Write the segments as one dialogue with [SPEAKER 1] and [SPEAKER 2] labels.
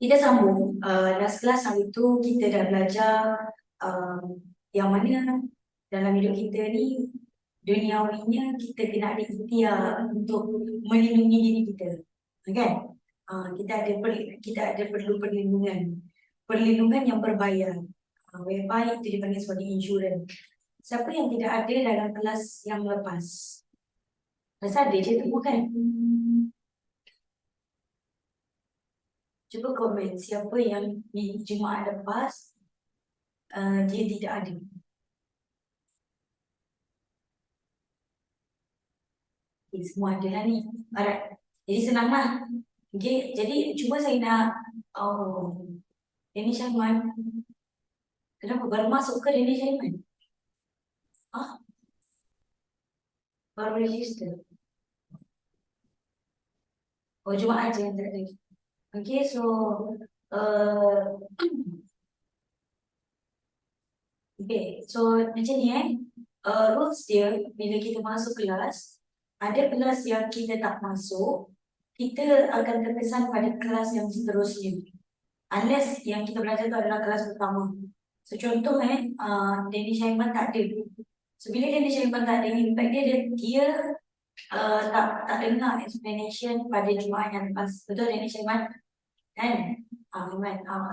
[SPEAKER 1] Kita sambung. Last class hari tu kita dah belajar yang mana dalam hidup kita ni duniawinya kita kena ada ikhtiar untuk melindungi diri kita, kan? Kita ada perlu perlindungan yang berbayar, whereby itu dipanggil sebagai insurans. Siapa yang tidak ada dalam kelas yang lepas? Rasa ada je tu bukan? Cuba komen siapa yang di Jumaat lepas dia tidak ada. Okay, semua ada lah ni. Alright. Jadi senanglah. Okay. Jadi cuba saya nak Denny Syaiman. Kenapa? Baru masuk ke Denny Syaiman? Baru register. Oh, Jumaat aja yang tak ada. Okay, so uh, okay, so macam ni rules dia bila kita masuk kelas, ada kelas yang kita tak masuk, kita akan terkesan pada kelas yang seterusnya. Unless yang kita belajar tu adalah kelas pertama. So contoh Denny Syaiman tak ada. So bila Denny Syaiman tak ada, impact dia tak dengar explanation pada Jumaat yang lepas. Betul Denny Syaiman? Kan?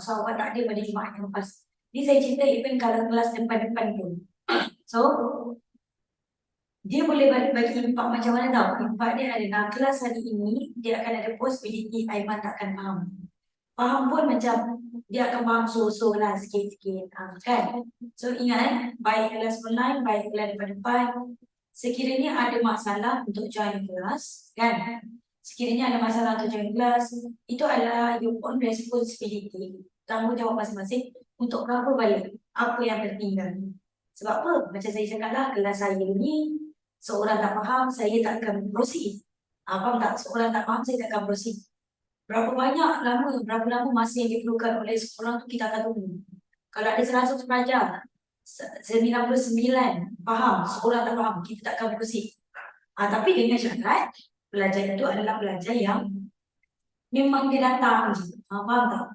[SPEAKER 1] So awak tak ada pada Jumaat yang lepas. Ni saya cerita even kalau kelas depan-depan pun. So dia boleh bagi impak macam mana tau. Impak dia adalah kelas hari ini dia akan ada possibility Aiman takkan faham. Faham pun macam dia akan faham so-so lah sikit-sikit, kan? So ingat baik kelas online, baik kelas depan-depan, sekiranya ada masalah untuk join kelas, kan? Sekiranya ada masalah untuk join kelas, itu adalah your own responsibility, tanggungjawab masing-masing untuk cover balik apa yang tertinggal. Sebab apa? Macam saya cakap lah, kelas saya ni seorang tak faham, saya tak akan proceed. Faham tak? Seorang tak faham, saya tak akan proceed. Berapa lama masa yang diperlukan oleh seorang tu kita akan tunggu. Kalau ada 100 pelajar, 99 faham, seorang tak faham, kita tak akan proceed. Tapi dengan syarat, pelajar itu adalah pelajar yang memang dia datang je. Faham tak?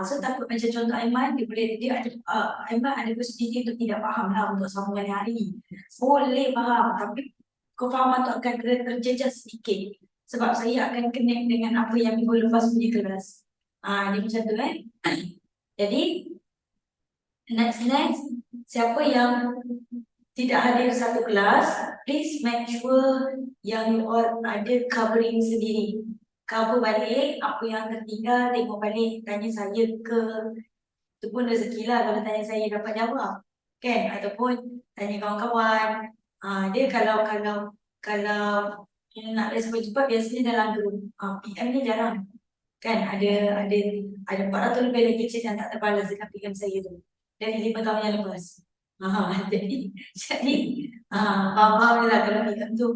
[SPEAKER 1] So takut macam contoh Aiman, Aiman ada possibility untuk tidak faham lah untuk sambungan hari ni. Boleh faham, tapi kefahaman tu akan terjejas sedikit. Sebab saya akan connect dengan apa yang minggu lepas punya kelas. Dia macam tu Jadi, next, siapa yang tidak hadir satu kelas, please make sure yang you all ada covering sendiri. Cover balik apa yang tertinggal, tengok balik, tanya saya ke. Itu pun rezeki lah kalau tanya saya dapat jawab. Kan? Ataupun tanya kawan-kawan. Dia kalau nak respon cepat biasanya dalam group. PM ni jarang. Kan? Ada 400 lebih lagi chat yang tak terbalas dekat PM saya tu. Dari 5 tahun yang lepas. Jadi faham lah kalau PM tu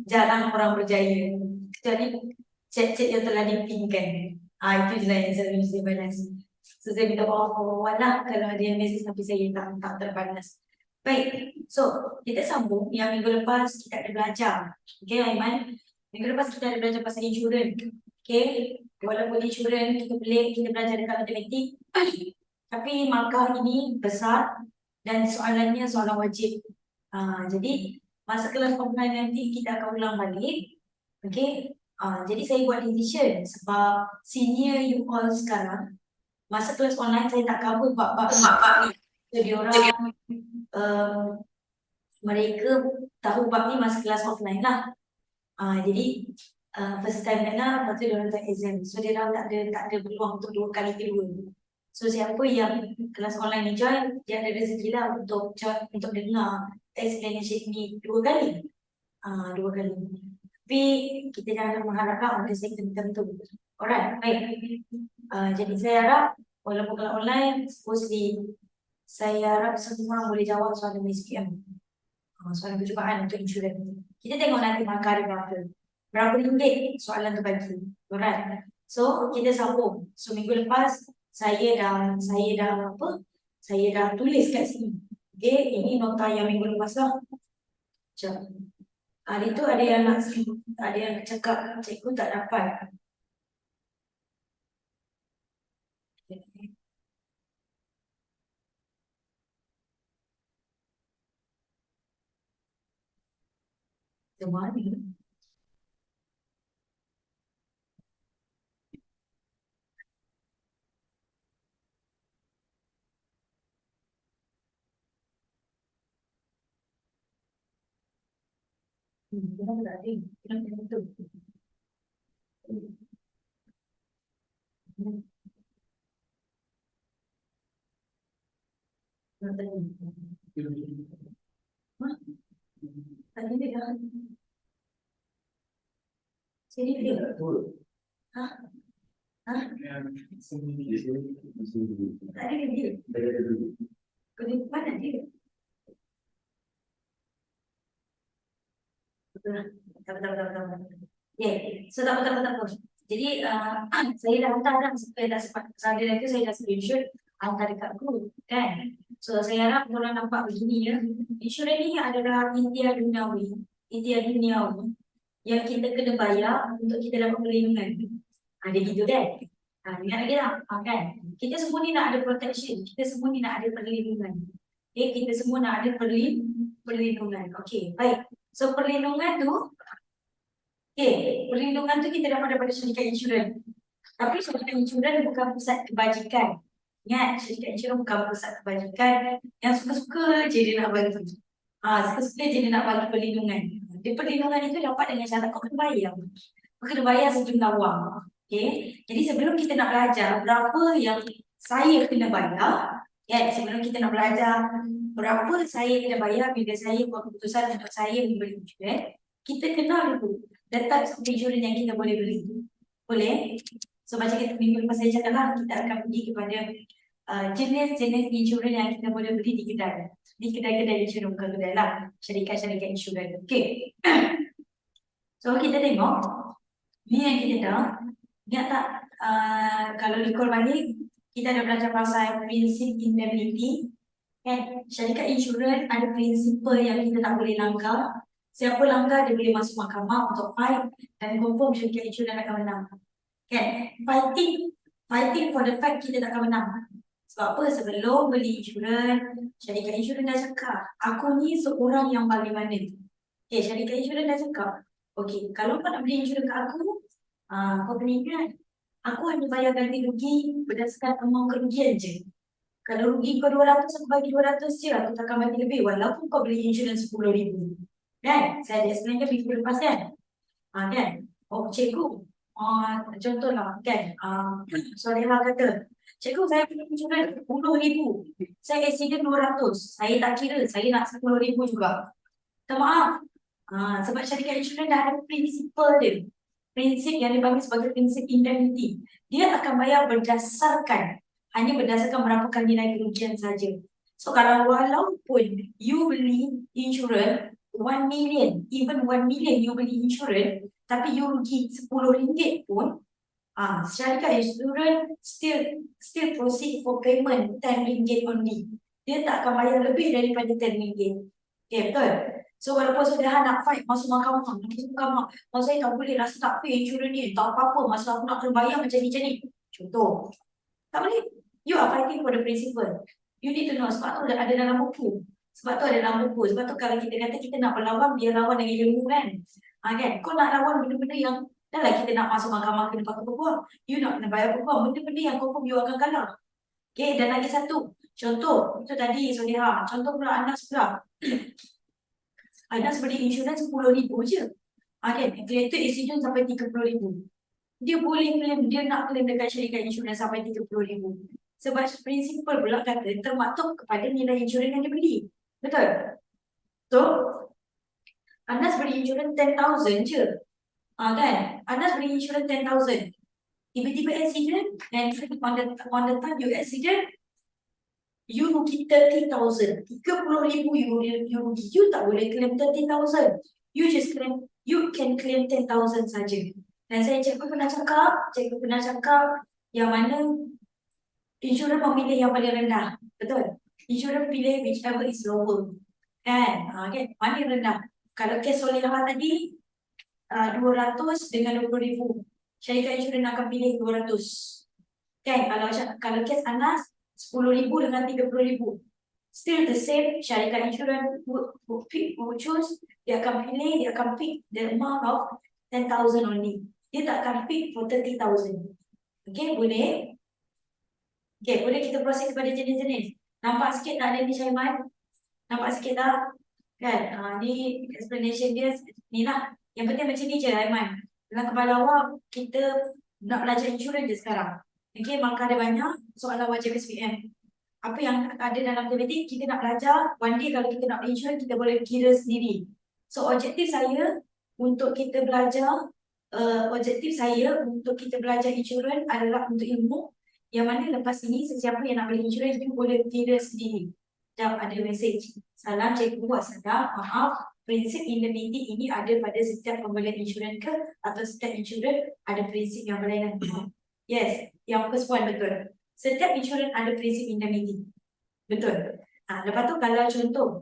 [SPEAKER 1] jarang orang berjaya. Kecuali chat-chat yang telah dipinkan. Itu je lah yang saya mesti balas. So saya minta maaf lah kalau ada yang message tapi saya tak terbalas. Baik, so kita sambung yang minggu lepas kita ada belajar. Okay Aiman, minggu lepas kita ada belajar pasal insurans. Okay, walaupun insurans kita belajar dekat matematik, tapi markah ini besar dan soalannya soalan wajib. Jadi masa kelas online nanti kita akan ulang balik. Okay, jadi saya buat decision sebab senior you all sekarang masa kelas online saya tak cover bab-bab ni. So diorang mereka tahu bab ni masa kelas offline lah. Jadi first time kena, lepas tu diorang tak exam. So diorang tak ada peluang untuk 2 kali kedua. So siapa yang kelas online ni join, dia ada rezeki lah untuk join, untuk dengar explanation ni 2 kali. 2 kali. Tapi kita jangan mengharapkan ada second tertentu. Alright, baik. Jadi saya harap walaupun kalau online, supposedly saya harap semua orang boleh jawab soalan SPM. Soalan percubaan untuk insurans. Kita tengok nanti markah dia berapa. Berapa ringgit soalan tu bagi. Alright. So kita sambung. So minggu lepas saya dah tulis kat sini. Okay, ini nota yang minggu lepas lah. Macam hari tu ada yang cakap cikgu tak dapat. Semua ni. Kita tak ada. Kita tak ada. Tadi dia dah. Sini dia. Hah? Hah? Tadi dia. Kedua mana dia? Betul. Okay, so tak apa. Jadi saya dah hantar dah, saya dah sempat saya itu saya dah screenshot hantar dekat group kan. So saya harap korang nampak begini ya. Insurans ni adalah intia duniawi yang kita kena bayar untuk kita dapat perlindungan. Ada gitu kan? Ingat lagi tak? Kan? Kita semua ni nak ada protection, kita semua ni nak ada perlindungan. Okay, kita semua nak ada perlindungan. Okay, baik. So perlindungan tu, perlindungan tu kita dapat daripada syarikat insurans. Tapi syarikat insurans bukan pusat kebajikan. Ingat, syarikat insurans bukan pusat kebajikan yang suka-suka je dia nak bagi. Suka-suka je dia nak bagi perlindungan. Dia perlindungan itu dapat dengan syarat kau kena bayar. Kau kena bayar sejumlah wang. Okay. Jadi sebelum kita nak belajar berapa yang saya kena bayar, sebelum kita nak belajar berapa saya kena bayar bila saya buat keputusan untuk saya membeli insurans, kita kenal dulu the types of insurance yang kita boleh beli. Boleh? So macam kita minggu lepas saya cakap lah, kita akan pergi kepada jenis-jenis insurans yang kita boleh beli di kedai. Di kedai-kedai insurans, bukan kedai lah. Syarikat-syarikat insurans. Okay. So kita tengok, ni yang kita dah. Ingat tak, kalau recall balik, kita ada belajar pasal prinsip indemnity. Kan? Syarikat insurans ada prinsipal yang kita tak boleh langgar. Siapa langgar, dia boleh masuk mahkamah untuk fight dan confirm syarikat insurans akan menang. Kan? Fighting for the fact kita tak akan menang. Sebab apa? Sebelum beli insurans, syarikat insurans dah cakap, aku ni seorang yang paling mana. Syarikat insurans dah cakap, okay, kalau kau nak beli insurans kat aku, kau kena ingat, aku hanya bayar ganti rugi berdasarkan amount kerugian je. Kalau rugi kau 200, aku bagi 200 je, aku takkan bagi lebih walaupun kau beli insurans 10,000. Kan? Saya ada explain minggu lepas kan? Kan? Oh, cikgu, contohlah kan, Soleha kata, cikgu saya beli insurans 10,000, saya accident 200, saya tak kira, saya nak 10,000 juga. Minta maaf. Sebab syarikat insurans dah ada prinsipal dia. Prinsip yang dipanggil sebagai prinsip indemnity. Dia akan bayar hanya berdasarkan berapa kali nilai kerugian saja. So kalau walaupun you beli insurans 1 million, even 1 million you beli insurans, tapi you rugi RM10 pun, syarikat insurans still proceed for payment RM10 only. Dia tak akan bayar lebih daripada RM10. Okay, betul? So walaupun saudara nak fight masuk mahkamah, saya tak boleh rasa tak pay insurans ni, tak apa-apa, masa aku nak kena bayar macam ni. Contoh. Tak boleh. You are fighting for the principle. You need to know. Sebab tu ada dalam buku. Sebab tu kalau kita kata kita nak berlawan, biar lawan dengan ilmu kan. Kan? Kau nak lawan benda-benda yang dah lah kita nak masuk mahkamah kena pakai peguam. You nak kena bayar peguam. Benda-benda yang confirm you akan kalah. Okay, dan lagi satu. Contoh, itu tadi Soleha. Contoh pula Anas pula. Anas beli insurans 10,000 je. Kan? Creator accident sampai 30,000. Dia boleh claim, dia nak claim dekat syarikat insurans sampai 30,000. Sebab prinsipal pula kata termaktub kepada nilai insurans yang dia beli. Betul? So, Anas beli insurans 10,000 je. Kan? Anas beli insurans 10,000. Tiba-tiba accident, and on the time you accident, you rugi 30,000. 30,000 you rugi. You tak boleh claim 30,000. You can claim 10,000 saja. Dan cikgu pernah cakap yang mana insurans memilih yang paling rendah. Betul? Insurans pilih whichever is lower. Kan? Kan? Mana yang rendah? Kalau kes Soleha tadi 200 dengan 20,000. Syarikat insurans akan pilih 200. Kan? Kalau kes Anas 10,000 dengan 30,000. Still the same, syarikat insurans would choose, dia akan pilih, dia akan pick the amount of 10,000 only. Dia tak akan pick for 30,000. Okay, boleh? Okay, boleh kita proses kepada jenis-jenis. Nampak sikit tak ada ni Syaiman? Nampak sikit tak? Kan? Ni explanation dia ni lah. Yang penting macam ni je Aiman. Dalam kepala awak, kita nak belajar insurans je sekarang. Okay, maka ada banyak soalan wajib SPM. Apa yang ada dalam teoretik, kita nak belajar. One day kalau kita nak insurans, kita boleh kira sendiri. So objektif saya untuk kita belajar, insurans adalah untuk ilmu. Yang mana lepas ini, sesiapa yang nak beli insurans, dia boleh kira sendiri. Sekejap ada mesej. Salam cikgu wassalam. Maaf, prinsip indemnity ini ada pada setiap pembelian insurans ke atau setiap insurans ada prinsip yang berlainan? Yes, yang first one betul. Setiap insurans ada prinsip indemnity. Betul. Lepas tu kalau contoh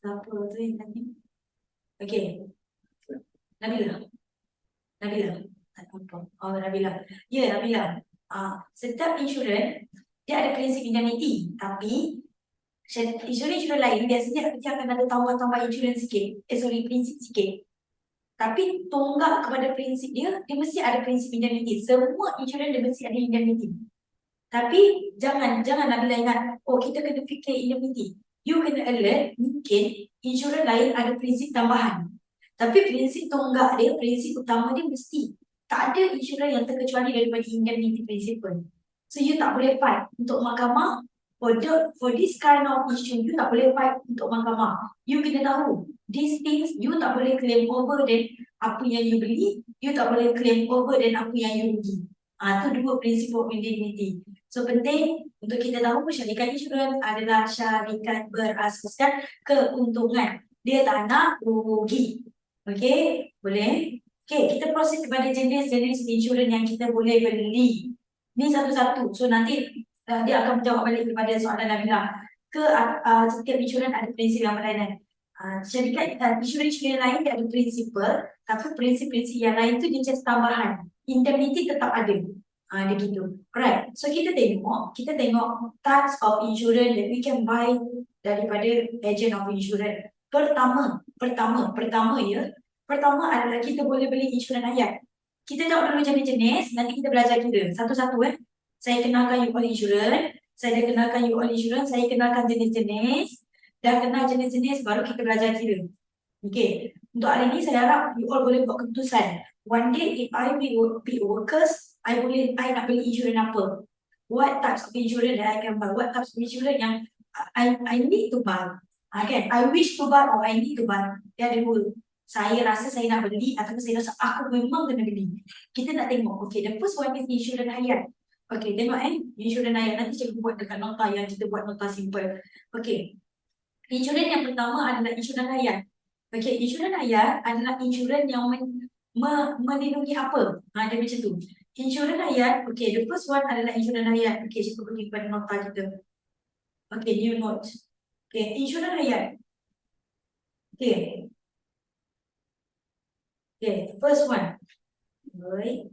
[SPEAKER 1] siapa tu yang tadi? Okey. Nabila. Tak nampak. Oh, Nabila. Ya, Nabila. Setiap insurans dia ada prinsip indemnity, tapi insurans lain biasanya dia akan ada tambah-tambah insurans sikit. Prinsip sikit. Tapi tonggak kepada prinsip dia mesti ada prinsip indemnity. Semua insurans dia mesti ada indemnity. Tapi jangan Nabila ingat, oh kita kena fikir indemnity. You kena alert, mungkin insurans lain ada prinsip tambahan. Tapi prinsip tonggak dia, prinsip utama dia mesti. Tak ada insurans yang terkecuali daripada indemnity principle. So you tak boleh fight untuk mahkamah. For this kind of issue, you tak boleh fight untuk mahkamah. You kena tahu, these things you tak boleh claim over dan apa yang you beli. You tak boleh claim over dan apa yang you rugi. Itu dua prinsip of indemnity. So penting untuk kita tahu syarikat insurans adalah syarikat berasaskan keuntungan. Dia tak nak rugi. Okay, boleh? Okay, kita proses kepada jenis-jenis insurans yang kita boleh beli. Ni satu-satu. So nanti dia akan menjawab balik kepada soalan Nabila. Setiap insurans ada prinsip yang berlainan. Syarikat insurans lain dia ada prinsipal, tapi prinsip-prinsip yang lain tu dia just tambahan. Indemnity tetap ada. Dia gitu. Alright. So kita tengok types of insurance that we can buy daripada agent of insurance. Pertama ya. Pertama adalah kita boleh beli insurans hayat. Kita tengok dulu jenis-jenis, nanti kita belajar kira satu-satu Saya kenalkan you all insurance, saya kenalkan you all insurance, saya kenalkan jenis-jenis. Dah kenal jenis-jenis baru kita belajar kira. Okay. Untuk hari ni saya harap you all boleh buat keputusan. One day if I be workers, I nak beli insurans apa? What types of insurance that I can buy? What types of insurance yang I need to buy? Kan? I wish to buy or I need to buy. Dia ada dua. Saya rasa saya nak beli atau saya rasa aku memang kena beli. Kita nak tengok. Okay, the first one is insurans hayat. Okay, tengok insurans hayat. Nanti cikgu buat dekat nota yang kita buat nota simple. Okay. Insurans yang pertama adalah insurans hayat. Okay, insurans hayat adalah insurans yang melindungi apa? Dia macam tu. Insurans hayat, okay, the first one adalah insurans hayat. Okay, cikgu pergi kepada nota kita. Okay, new note. Okay, insurans hayat. Okay. Okay, first one. Right.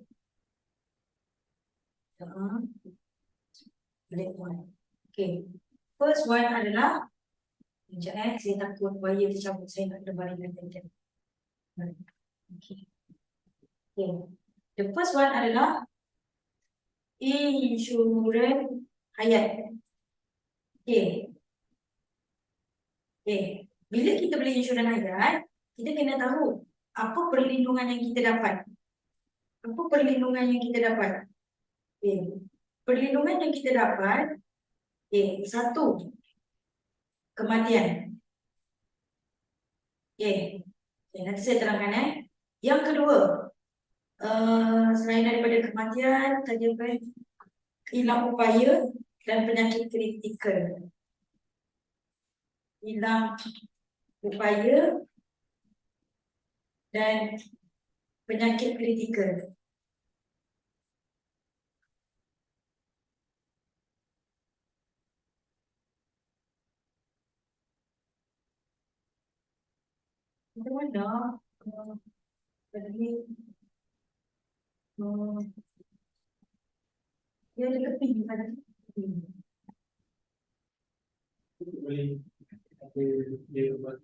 [SPEAKER 1] Okay, first one adalah sekejap saya takut buaya tercabut, saya nak kena baring. Okay. The first one adalah insurans hayat. Okay. Bila kita beli insurans hayat, kita kena tahu apa perlindungan yang kita dapat. Perlindungan yang kita dapat, satu, kematian. Nanti saya terangkan. Yang kedua, selain daripada kematian, tadi apa? Hilang upaya dan penyakit kritikal. Hilang upaya dan penyakit kritikal. Macam mana? Dia ada tepi kan?
[SPEAKER 2] boleh ada dia buat.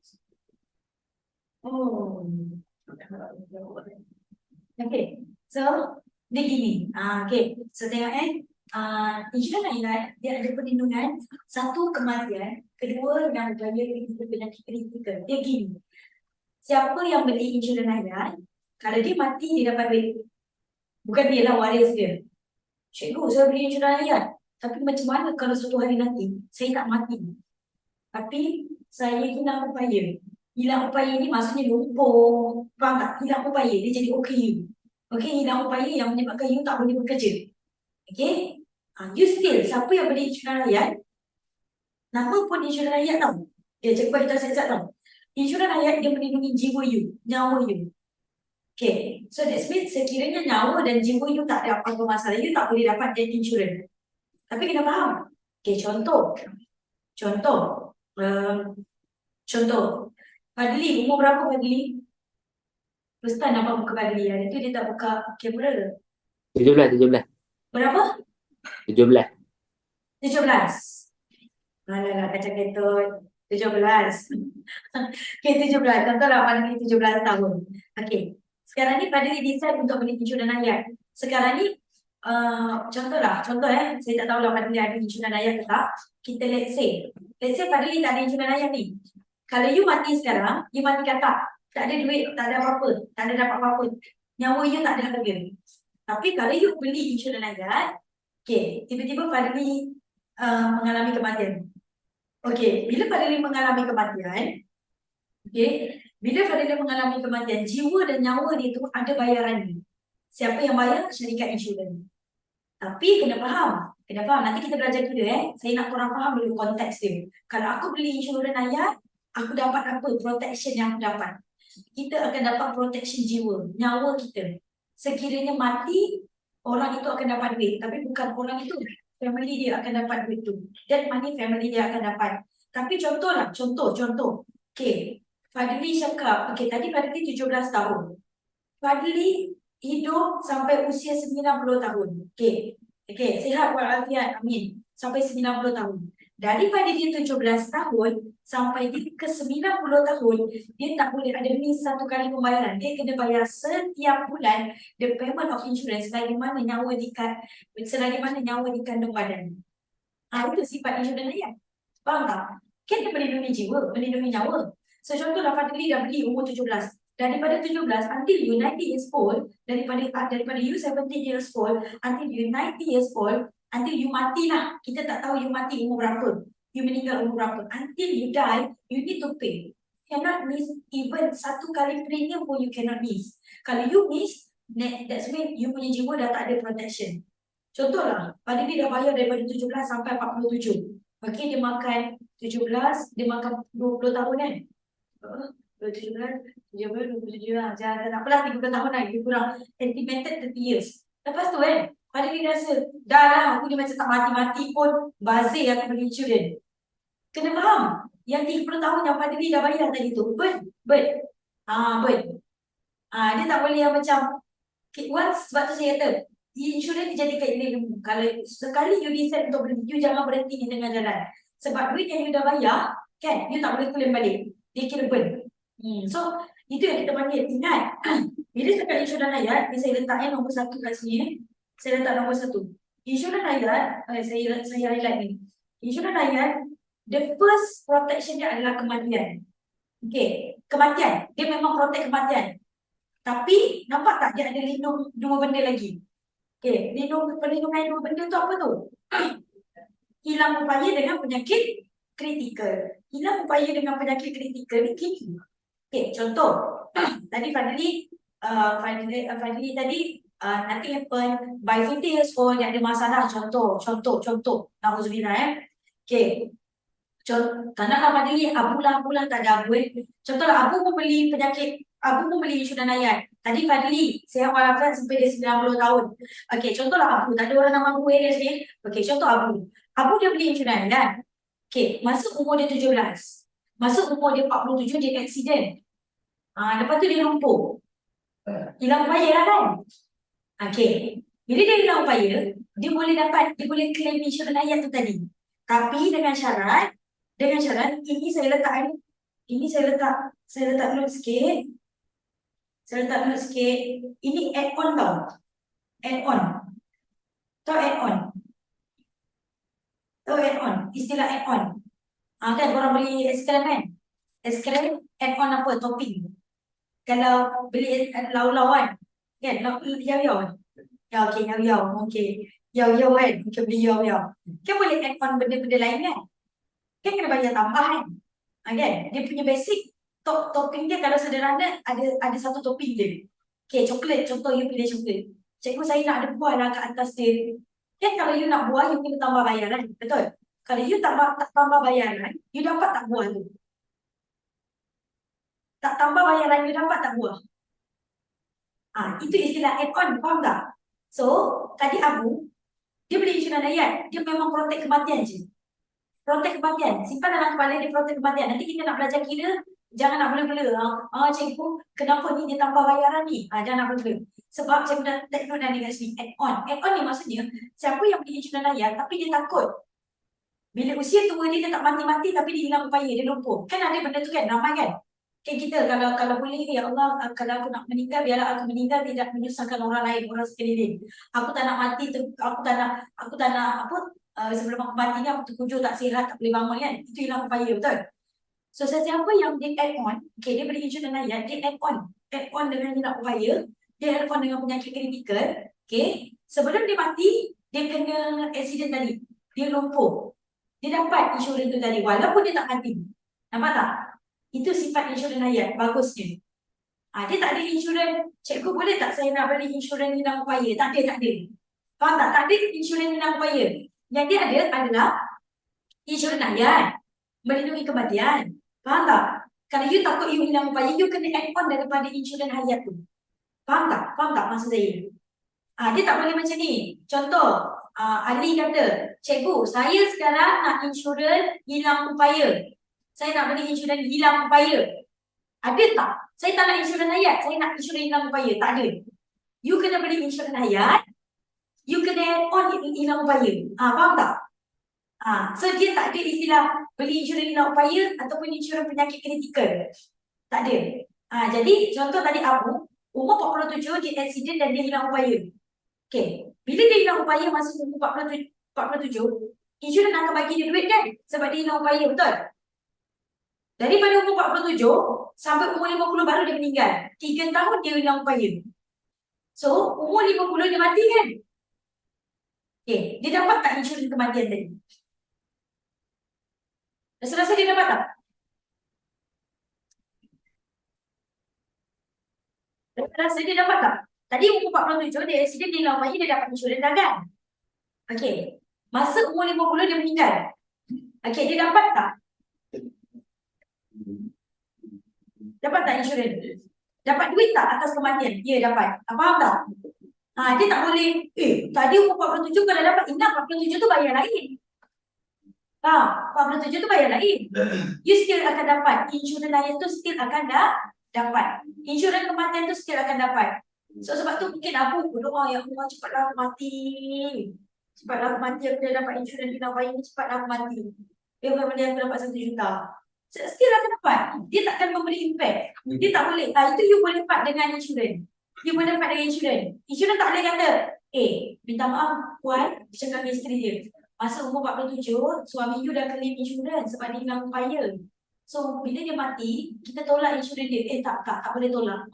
[SPEAKER 1] Oh. Okay, so dia gini. Okay, so tengok insurans rakyat dia ada perlindungan, satu kematian, kedua yang gaya penyakit kritikal. Dia gini. Siapa yang beli insurans rakyat, kalau dia mati dia dapat duit. Bukan dia lah waris dia. Cikgu, saya beli insurans rakyat. Tapi macam mana kalau suatu hari nanti saya tak mati? Tapi saya hilang upaya. Hilang upaya ni maksudnya lumpuh. Faham tak? Hilang upaya, dia jadi OKU. Okay, hilang upaya yang menyebabkan you tak boleh bekerja. Okay? You still, siapa yang beli insurans rakyat? Nama pun insurans rakyat tau. Cikgu bagi tahu siap-siap tau. Insurans rakyat dia melindungi jiwa you, nyawa you. Okay, so that means sekiranya nyawa dan jiwa you tak ada apa-apa masalah, you tak boleh dapat death insurance. Tapi kena faham. Okay, contoh. Contoh. Fadli, umur berapa Fadli? Ustaz nampak muka Fadli. Hari tu dia tak buka kamera.
[SPEAKER 3] 17.
[SPEAKER 1] Berapa?
[SPEAKER 3] 17.
[SPEAKER 1] 17. Alah, kacang ketut. 17. Okay, 17. Contohlah Fadli 17 tahun. Okay. Sekarang ni Fadli decide untuk beli insurans rakyat. Sekarang ni, contoh saya tak tahu lah Fadli ada insurans rakyat ke tak. Kita let's say Fadli tak ada insurans rakyat ni. Kalau you mati sekarang, you mati kata tak ada duit, tak ada apa-apa, tak ada dapat apa-apa. Nyawa you tak ada harga. Tapi kalau you beli insurans rakyat, okay, tiba-tiba Fadli mengalami kematian. Okay, bila Fadli mengalami kematian, okay, bila Fadli mengalami kematian, jiwa dan nyawa dia tu ada bayaran ni. Siapa yang bayar? Syarikat insurans. Tapi kena faham. Nanti kita belajar kira Saya nak korang faham dulu konteks dia. Kalau aku beli insurans rakyat, aku dapat apa? Protection yang aku dapat. Kita akan dapat protection jiwa, nyawa kita. Sekiranya mati, orang itu akan dapat duit. Tapi bukan orang itu, family dia akan dapat duit tu. Dan money family dia akan dapat. Tapi contoh. Okay, Fadli cakap, okay, tadi Fadli 17 tahun. Fadli hidup sampai usia 90 tahun. Okay, sihat walafiat, amin. Sampai 90 tahun. Daripada dia 17 tahun sampai dia ke 90 tahun, dia tak boleh ada miss satu kali pembayaran. Dia kena bayar setiap bulan the payment of insurance selagi mana nyawa dikandung badan. Itu sifat insurans rakyat. Faham tak? Kan dia melindungi jiwa, melindungi nyawa. So contohlah Fadli dah beli umur 17. Daripada 17 until you 90 years old, daripada you 17 years old until you 90 years old, until you mati lah. Kita tak tahu you mati umur berapa, you meninggal umur berapa. Until you die, you need to pay. Cannot miss even satu kali premium pun you cannot miss. Kalau you miss, that's when you punya jiwa dah tak ada protection. Contohlah, pada dia dah bayar daripada 17 sampai 47. Okay, dia makan 17, dia makan 20 tahun kan? 17, 27 lah. Jangan tak apalah 30 tahun lah. Dia kurang estimated 30 years. Lepas tu kan, pada dia rasa, dah lah aku ni macam tak mati-mati pun bazir aku beli insurans. Kena faham, yang 30 tahun yang pada dia dah bayar tadi tu, burn. Dia tak boleh yang macam, sebab tu saya kata, insurans dijadikan ilmu. Kalau sekali you decide untuk beli, you jangan berhenti di tengah jalan. Sebab duit yang you dah bayar, kan, you tak boleh claim balik. Dia kira burn. So, itu yang kita panggil. Ingat, bila cakap insurans rakyat, saya letaknya nombor 1 kat sini. Saya letak nombor 1. Insurans rakyat, saya highlight ni. Insurans rakyat, the first protection dia adalah kematian. Okay, kematian. Dia memang protect kematian. Tapi, nampak tak dia ada lindung 2 benda lagi? Okay, perlindungan 2 benda tu apa tu? Hilang upaya dengan penyakit kritikal. Hilang upaya dengan penyakit kritikal ni gini. Okay, contoh. Tadi Fadli tadi nothing happen by 50 years old yang ada masalah. Contoh. Nauzubillah Okay. Tak naklah Fadli Abu lah tak ada Abu Contohlah Abu pun beli insurans rakyat. Tadi Fadli sihat walafiat sampai dia 90 tahun. Okay, contohlah Abu. Tak ada orang nama Abu area sini. Okay, contoh Abu. Abu dia beli insurans kan? Okay, masa umur dia 17. Masa umur dia 47 dia accident. Lepas tu dia lumpuh. Hilang upaya lah kan? Okay. Bila dia hilang upaya, dia boleh claim insurans rakyat tu tadi. Tapi dengan syarat, Dengan syarat ini saya letak ni. Ini saya letak dulu sikit. Saya letak dulu sikit. Ini add-on tau. Add-on. Tahu add-on? Tahu add-on? Istilah add-on. Kan orang beli es krim kan? Es krim add-on apa? Topping. Kalau beli lau-lauan kan? Yau-yau kan? Ya, okey, yau-yau. Okey. Yau-yau kan? Kita beli yau-yau. Kan boleh add-on benda-benda lain kan? Kan kena bayar tambah kan? Kan? Dia punya basic topping dia kalau sederhana ada satu topping dia. Okay, coklat. Contoh you pilih coklat. Cikgu saya nak ada buah lah kat atas dia. Kan kalau you nak buah, you kena tambah bayaran. Betul? Kalau you tak tambah bayaran, you dapat tak buah tu? Tak tambah bayaran, you dapat tak buah? Itu istilah add-on, faham tak? So, tadi Abu, dia beli insuran hayat. Dia memang protek kematian je. Protek kematian. Simpan dalam kepala dia protek kematian. Nanti kita nak belajar kira, jangan nak bela-bela. Cikgu, kenapa ni dia tambah bayaran ni? Jangan nak bela-bela. Sebab cikgu dah take note dah dekat sini. Add-on. Add-on ni maksudnya, siapa yang beli insuran hayat tapi dia takut. Bila usia tua dia tak mati-mati tapi dia hilang upaya, dia lumpuh. Kan ada benda tu kan, ramai kan? Kan kita kalau boleh, ya Allah, kalau aku nak meninggal, biarlah aku meninggal tidak menyusahkan orang lain, orang sekeliling. Aku tak nak mati, aku tak nak apa, sebelum aku mati ni aku terkujur tak sihat, tak boleh bangun kan. Itu hilang upaya, betul? So sesiapa yang dia add on, okay, dia beli insurans hayat, dia add on dengan hilang upaya, dia add on dengan penyakit kritikal, okay. Sebelum dia mati, dia kena accident tadi, dia lumpuh. Dia dapat insurans tu tadi, walaupun dia tak mati. Nampak tak? Itu sifat insurans hayat, bagusnya. Dia tak ada insurans, cikgu boleh tak saya nak beli insurans hilang upaya? Tak ada. Faham tak? Tak ada insurans hilang upaya. Yang dia ada adalah insurans hayat, melindungi kematian. Faham tak? Kalau you takut you hilang upaya, you kena add on daripada insurans hayat tu. Faham tak? Faham tak maksud saya? Dia tak boleh macam ni. Contoh, Ali kata, cikgu, saya sekarang nak insurans hilang upaya. Saya nak beli insurans hilang upaya. Ada tak? Saya tak nak insurans hayat, saya nak insurans hilang upaya. Tak ada. You kena beli insurans hayat, you kena add on hilang upaya. Faham tak? So dia tak ada istilah beli insurans hilang upaya ataupun insurans penyakit kritikal. Tak ada. Jadi contoh tadi Abu, umur 47 dia accident dan dia hilang upaya. Okay. Bila dia hilang upaya masa umur 47, insurans akan bagi dia duit kan? Sebab dia hilang upaya, betul? Daripada umur 47 sampai umur 50 baru dia meninggal. 3 tahun dia hilang upaya. So, umur 50 dia mati kan? Okay. Dia dapat tak insurans kematian tadi? Rasa-rasa dia dapat tak? Rasa dia dapat tak? Tadi umur 47 dia accident, dia hilang upaya, dia dapat insurans dah kan? Okay. Masa umur 50 dia meninggal. Okay, dia dapat tak? Dapat tak insurans? Dapat duit tak atas kematian? Ya, dapat. Faham tak? Dia tak boleh, tadi umur 47 kalau dapat, ingat 47 tu bayar lain. 47 tu bayar lain. You still akan dapat. Insurans lain tu still akan dapat. Insurans kematian tu still akan dapat. So sebab tu mungkin aku berdoa, ya Allah cepatlah aku mati. Cepatlah aku mati, aku dah dapat insurans hilang upaya ni, cepatlah aku mati. Dia boleh aku dapat 1 juta. Still akan dapat. Dia takkan memberi impact. Dia tak boleh. Itu you boleh dapat dengan insurans. You boleh dapat dengan insurans. Insurans tak boleh kata, minta maaf puan, cakap dengan isteri dia. Masa umur 47, suami you dah claim insurans sebab dia hilang upaya. So, bila dia mati, kita tolak insurans dia. Tak boleh tolak.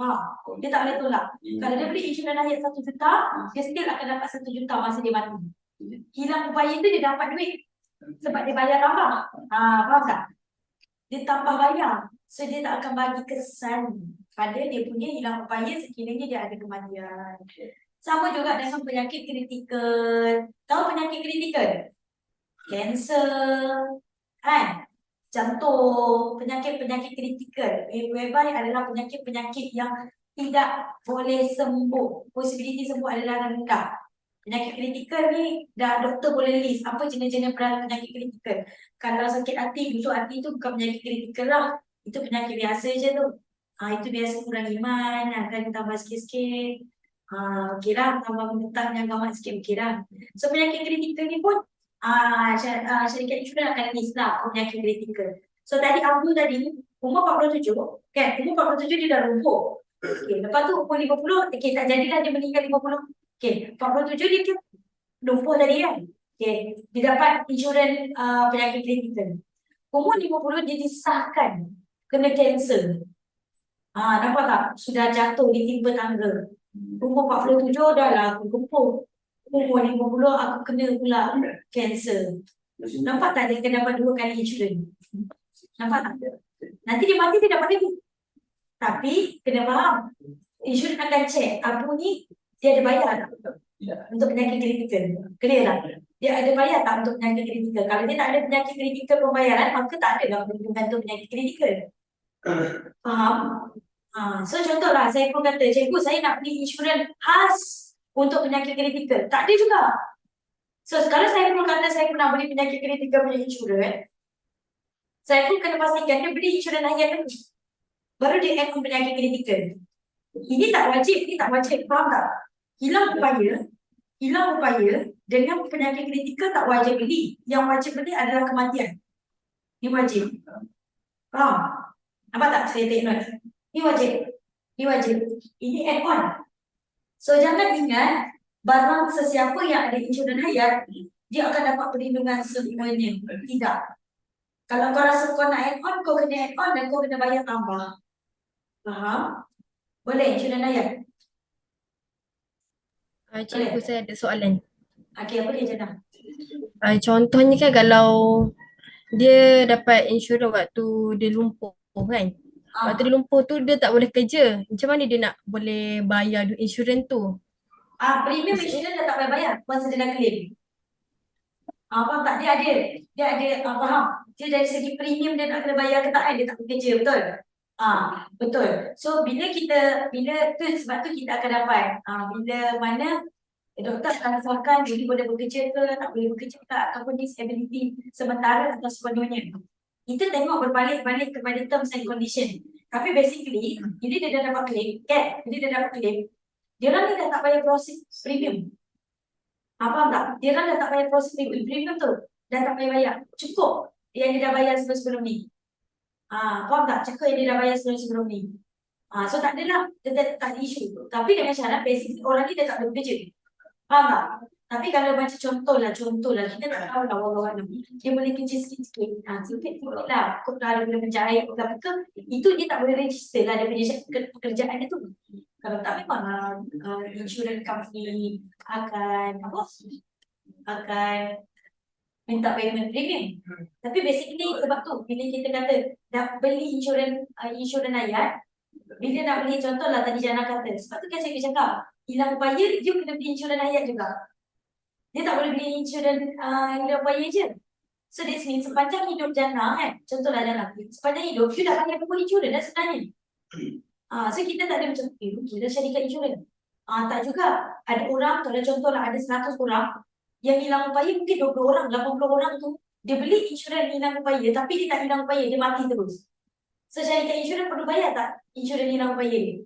[SPEAKER 1] Dia tak boleh tolak. Kalau dia beli insurans hayat 1 juta, dia still akan dapat 1 juta masa dia mati. Hilang upaya tu dia dapat duit. Sebab dia bayar tambah. Faham tak? Dia tambah bayar. So, dia tak akan bagi kesan pada dia punya hilang upaya sekiranya dia ada kematian. Sama juga dengan penyakit kritikal. Tahu penyakit kritikal? Kanser, kan? Jantung, penyakit-penyakit kritikal. Whereby adalah penyakit-penyakit yang tidak boleh sembuh. Possibility sembuh adalah rendah. Penyakit kritikal ni dah doktor boleh list apa jenis-jenis peranan penyakit kritikal. Kalau sakit hati, busuk hati tu bukan penyakit kritikal lah. Itu penyakit biasa je tu. Itu biasa kurang iman, akan tambah sikit-sikit. Okey lah, tambah mentang yang gamat sikit, okey lah. So penyakit kritikal ni pun syarikat insurans akan list lah penyakit kritikal. So tadi Abdul tadi umur 47 kan, umur 47 dia dah lumpuh. Okay, lepas tu umur 50, okay, tak jadilah dia meninggal 50. Okay, 47 dia tu lumpuh tadi kan. Okay, dia dapat insurans penyakit kritikal. Umur 50 dia disahkan kena kanser. Nampak tak? Sudah jatuh di timba tangga. Umur 47 dah lah aku lumpuh. Umur 50 aku kena pula kanser. Nampak tak dia kena dapat 2 kali insurans? Nampak tak? Nanti dia mati dia dapat lagi. Tapi kena faham, insurans akan check apa ni dia ada bayar tak untuk penyakit kritikal. Clear tak? Dia ada bayar tak untuk penyakit kritikal? Kalau dia tak ada penyakit kritikal pembayaran, maka tak ada lah perlindungan untuk penyakit kritikal. Faham? So contohlah saya pun kata, cikgu saya nak beli insurans khas untuk penyakit kritikal. Tak ada juga. So kalau saya pun kata saya pun nak beli penyakit kritikal punya insurans, saya pun kena pastikan dia beli insurans harian dulu. Baru dia add on penyakit kritikal. Ini tak wajib, faham tak? Hilang upaya dengan penyakit kritikal tak wajib beli. Yang wajib beli adalah kematian. Ini wajib. Faham? Nampak tak saya take note? Ini wajib. Ini add on. So jangan ingat barang sesiapa yang ada insurans hayat dia akan dapat perlindungan semuanya. Tidak. Kalau kau rasa kau nak add on, kau kena add on dan kau kena bayar tambah. Faham? Boleh insurans hayat?
[SPEAKER 4] Cikgu, saya ada soalan.
[SPEAKER 1] Okey, apa dia Jannah?
[SPEAKER 4] Contohnya kan kalau dia dapat insurans waktu dia lumpuh kan. Waktu dia lumpuh tu dia tak boleh kerja. Macam mana dia nak boleh bayar insurans tu?
[SPEAKER 1] Premium insurans dah tak payah bayar once dia dah claim. Faham tak? Dia ada faham. Dia dari segi premium dia nak kena bayar ke tak, dia tak bekerja, betul? Betul. So bila tu sebab tu kita akan dapat bila mana doktor akan rasakan dia boleh bekerja ke tak boleh bekerja ke ataupun disability sementara atau sepenuhnya. Kita tengok berbalik-balik kepada terms and condition. Tapi basically bila dia dah dapat claim, bila dia dah dapat claim, dia orang ni dah tak payah proses premium. Faham tak? Dia orang dah tak payah proses premium tu. Dah tak payah bayar. Cukup yang dia dah bayar sebelum ni. Faham tak? Cukup yang dia dah bayar sebelum ni. So tak adalah, dia tak ada isu tu. Tapi dengan syarat basically orang ni dah tak boleh bekerja. Faham tak? Tapi kalau macam contohlah, kita tak tahu lah orang-orang ni. Dia boleh kerja sikit-sikit. Sikit lah. Kau dah boleh menjahit, itu dia tak boleh register lah dia punya pekerjaan dia tu. Kalau tak memang insurance company akan minta payment premium. Tapi basically sebab tu bila kita kata nak beli insurans hayat, bila nak beli contohlah tadi Jana kata, sebab tu kan saya cakap hilang upaya dia kena beli insurans hayat juga. Dia tak boleh beli insurans hilang upaya je. So that's mean sepanjang hidup Jana kan, contohlah Jana, sepanjang hidup dia dah bayar buku insurans dah sebenarnya. So kita tak ada macam kita syarikat insurans. Tak juga. Ada orang, kalau contohlah ada 100 orang yang hilang upaya, mungkin 20 orang, 80 orang tu dia beli insurans hilang upaya tapi dia tak hilang upaya, dia mati terus. So syarikat insurans perlu bayar tak insurans hilang upaya ni?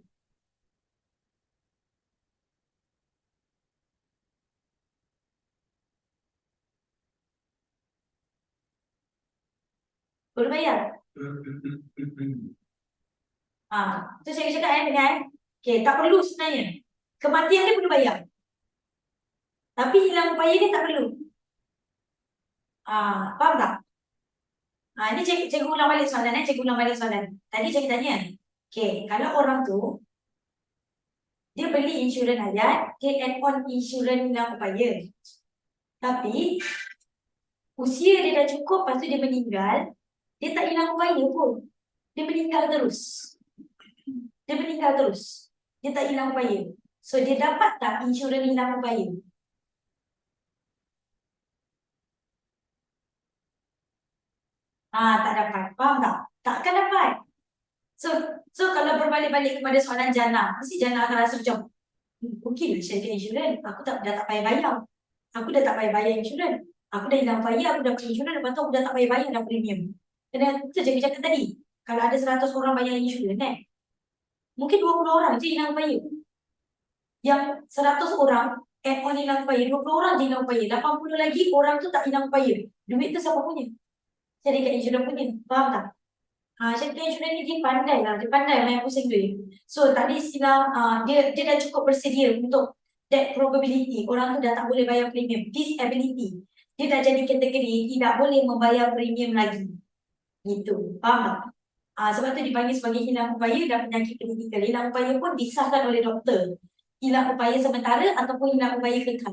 [SPEAKER 1] Perlu bayar. Tu saya cakap dengan tak perlu sebenarnya. Kematian dia perlu bayar. Tapi hilang upaya dia tak perlu. Faham tak? Ini cikgu ulang balik soalan. Tadi cikgu tanya, kalau orang tu dia beli insurans hayat, dia add on insurans hilang upaya. Tapi usia dia dah cukup, lepas tu dia meninggal, dia tak hilang upaya pun. Dia meninggal terus. Dia tak hilang upaya. So dia dapat tak insurans hilang upaya? Tak dapat. Faham tak? Takkan dapat. So kalau berbalik-balik kepada soalan Jana, mesti Jana akan rasa macam mungkin syarikat insurans, aku dah tak payah bayar. Aku dah tak payah bayar insurans. Aku dah hilang upaya, aku dah beli insurans, lepas tu aku dah tak payah bayar dah premium. Kena tu je cakap tadi. Kalau ada 100 orang bayar insurans mungkin 20 orang je hilang upaya. Yang 100 orang add on hilang upaya, 20 orang je hilang upaya, 80 lagi orang tu tak hilang upaya. Duit tu siapa punya? Syarikat insurans punya. Faham tak? Syarikat insurans ni dia pandai lah, dia pandai main pusing duit. So tadi istilah dia dah cukup bersedia untuk that probability orang tu dah tak boleh bayar premium, disability. Dia dah jadi kategori tidak boleh membayar premium lagi. Gitu. Faham tak? Sebab tu dipanggil sebagai hilang upaya dan penyakit kritikal. Hilang upaya pun disahkan oleh doktor. Hilang upaya sementara ataupun hilang upaya kekal.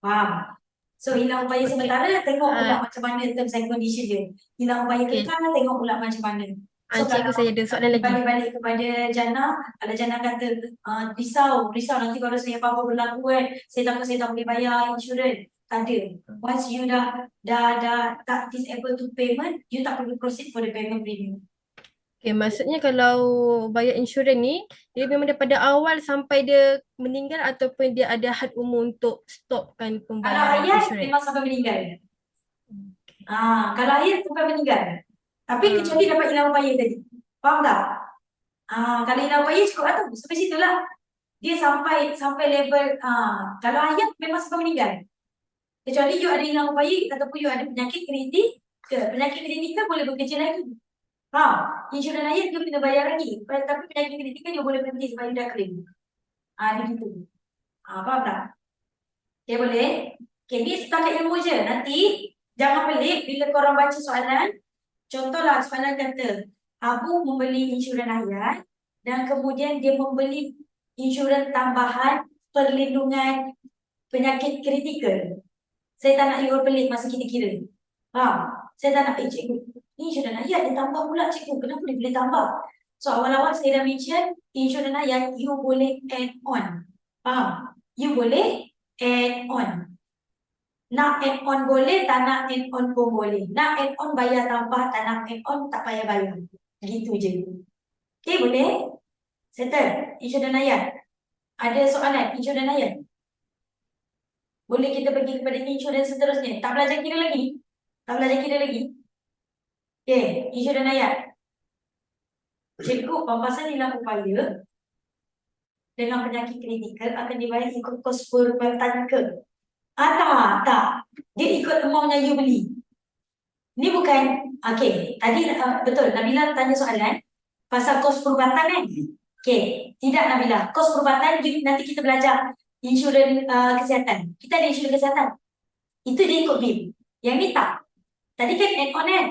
[SPEAKER 1] Faham? So hilang upaya
[SPEAKER 4] Okey.
[SPEAKER 1] sementara tengok pula macam mana terms and condition dia. Hilang upaya
[SPEAKER 4] Okey.
[SPEAKER 1] kekal tengok pula macam mana. So
[SPEAKER 4] Cikgu
[SPEAKER 1] kalau
[SPEAKER 4] saya ada soalan lagi.
[SPEAKER 1] balik kepada Jana, kalau Jana kata risau nanti kalau saya apa-apa berlaku kan, saya takut saya tak boleh bayar insurans. Tak ada. Once you dah tak disable to payment, you tak perlu proceed for the payment premium.
[SPEAKER 4] Okay, maksudnya kalau bayar insurans ni, dia memang daripada awal sampai dia meninggal ataupun dia ada had umur untuk stopkan
[SPEAKER 1] Kalau
[SPEAKER 4] pembayaran
[SPEAKER 1] ayat
[SPEAKER 4] insurans?
[SPEAKER 1] memang sampai meninggal. Kalau ayat sampai meninggal. Tapi kecuali dapat hilang upaya tadi. Faham tak? Kalau hilang upaya cukup lah tu. Sampai situ lah. Dia sampai level kalau ayat memang sampai meninggal. Kecuali you ada hilang upaya ataupun you ada penyakit kritik, penyakit kritikal boleh bekerja lagi. Insurans ayat dia kena bayar lagi. Tapi penyakit kritikal dia boleh berhenti sebab you dah claim. Dia gitu. Faham tak? Okay, boleh? Okay, ni setakat ilmu je. Nanti jangan pelik bila korang baca soalan. Contohlah soalan kata, Abu membeli insurans ayat dan kemudian dia membeli insurans tambahan perlindungan penyakit kritikal. Saya tak nak you pelik masa kita kira. Saya tak nak, cikgu, ni insurans ayat dia tambah pula cikgu. Kenapa dia boleh tambah? So awal-awal saya dah mention, insurans ayat you boleh add on. You boleh add on. Nak add on boleh, tak nak add on pun boleh. Nak add on bayar tambah, tak nak add on tak payah bayar. Gitu je. Okay, boleh? Settle? Insurans ayat. Ada soalan insurans ayat? Boleh kita pergi kepada insurans seterusnya. Tak belajar kira lagi? Tak belajar kira lagi? Okay, insurans ayat. Cikgu, pampasan hilang upaya dengan penyakit kritikal akan dibayar ikut kos perubatan ke? Tak. Dia ikut amount yang you beli. Ni bukan, okay, tadi betul, Nabila tanya soalan pasal kos perubatan kan? Okay, tidak Nabila, kos perubatan nanti kita belajar insurans kesihatan. Kita ada insurans kesihatan. Itu dia ikut bil. Yang ni tak. Tadi kan add on kan?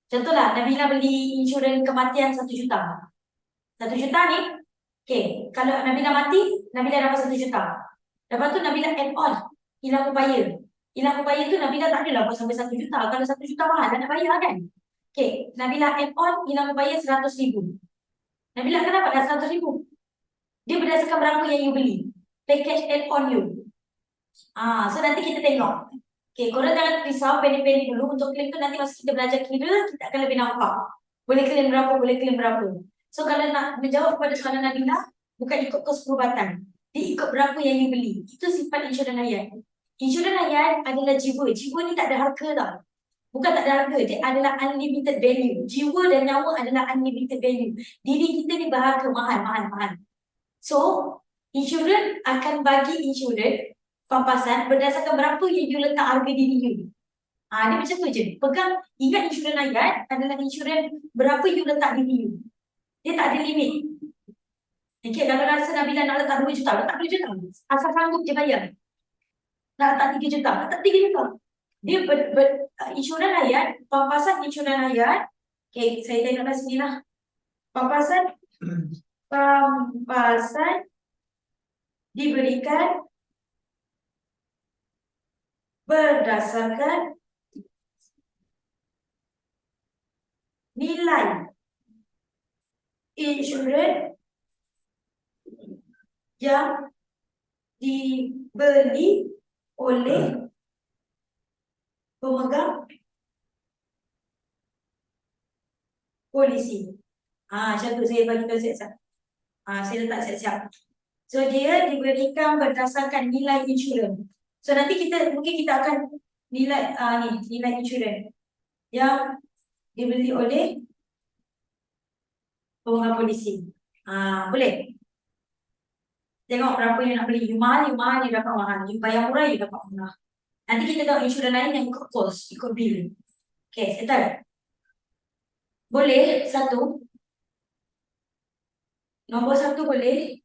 [SPEAKER 1] Contohlah, Nabila beli insurans kematian 1 juta. 1 juta ni, okay, kalau Nabila mati, Nabila dapat 1 juta. Lepas tu Nabila add on, hilang upaya. Hilang upaya tu Nabila tak adalah buat sampai 1 juta. Kalau 1 juta mahal, nak bayar kan? Okay, Nabila add on, hilang upaya 100,000. Nabila kenapa dah 100,000? Dia berdasarkan berapa yang you beli. Package add on you. So nanti kita tengok. Okay, korang jangan risau pendek-pendek dulu. Untuk claim tu nanti masa kita belajar kira, kita akan lebih nampak. Boleh claim berapa. So kalau nak menjawab kepada soalan Nabila, bukan ikut kos perubatan. Dia ikut berapa yang you beli. Itu sifat insurans ayat. Insurans ayat adalah jiwa. Jiwa ni tak ada harga tau. Bukan tak ada harga, dia adalah unlimited value. Jiwa dan nyawa adalah unlimited value. Diri kita ni berharga mahal. So, insurans akan bagi insurans pampasan berdasarkan berapa yang you letak harga diri you. Dia macam tu je. Pegang, ingat insurans ayat adalah insurans berapa you letak diri you. Dia tak ada limit. Okay, kalau rasa Nabila nak letak 2 juta, letak 2 juta. Asal sanggup je bayar. Nak letak 3 juta, letak 3 juta. Dia insurans ayat, pampasan insurans ayat. Okay, saya tengoklah sini lah. Pampasan diberikan berdasarkan nilai insurans yang dibeli oleh pemegang polisi. Macam tu saya bagi tahu siap-siap. Saya letak siap-siap. So dia diberikan berdasarkan nilai insurans. So nanti mungkin kita akan nilai nilai insurans yang dibeli oleh pemegang polisi. Boleh? Tengok berapa yang nak beli. You mahal, you dapat mahal. You bayar murah, you dapat murah. Nanti kita tengok insurans lain yang ikut cost, ikut bill. Okay, settle. Boleh? Satu. Nombor satu boleh.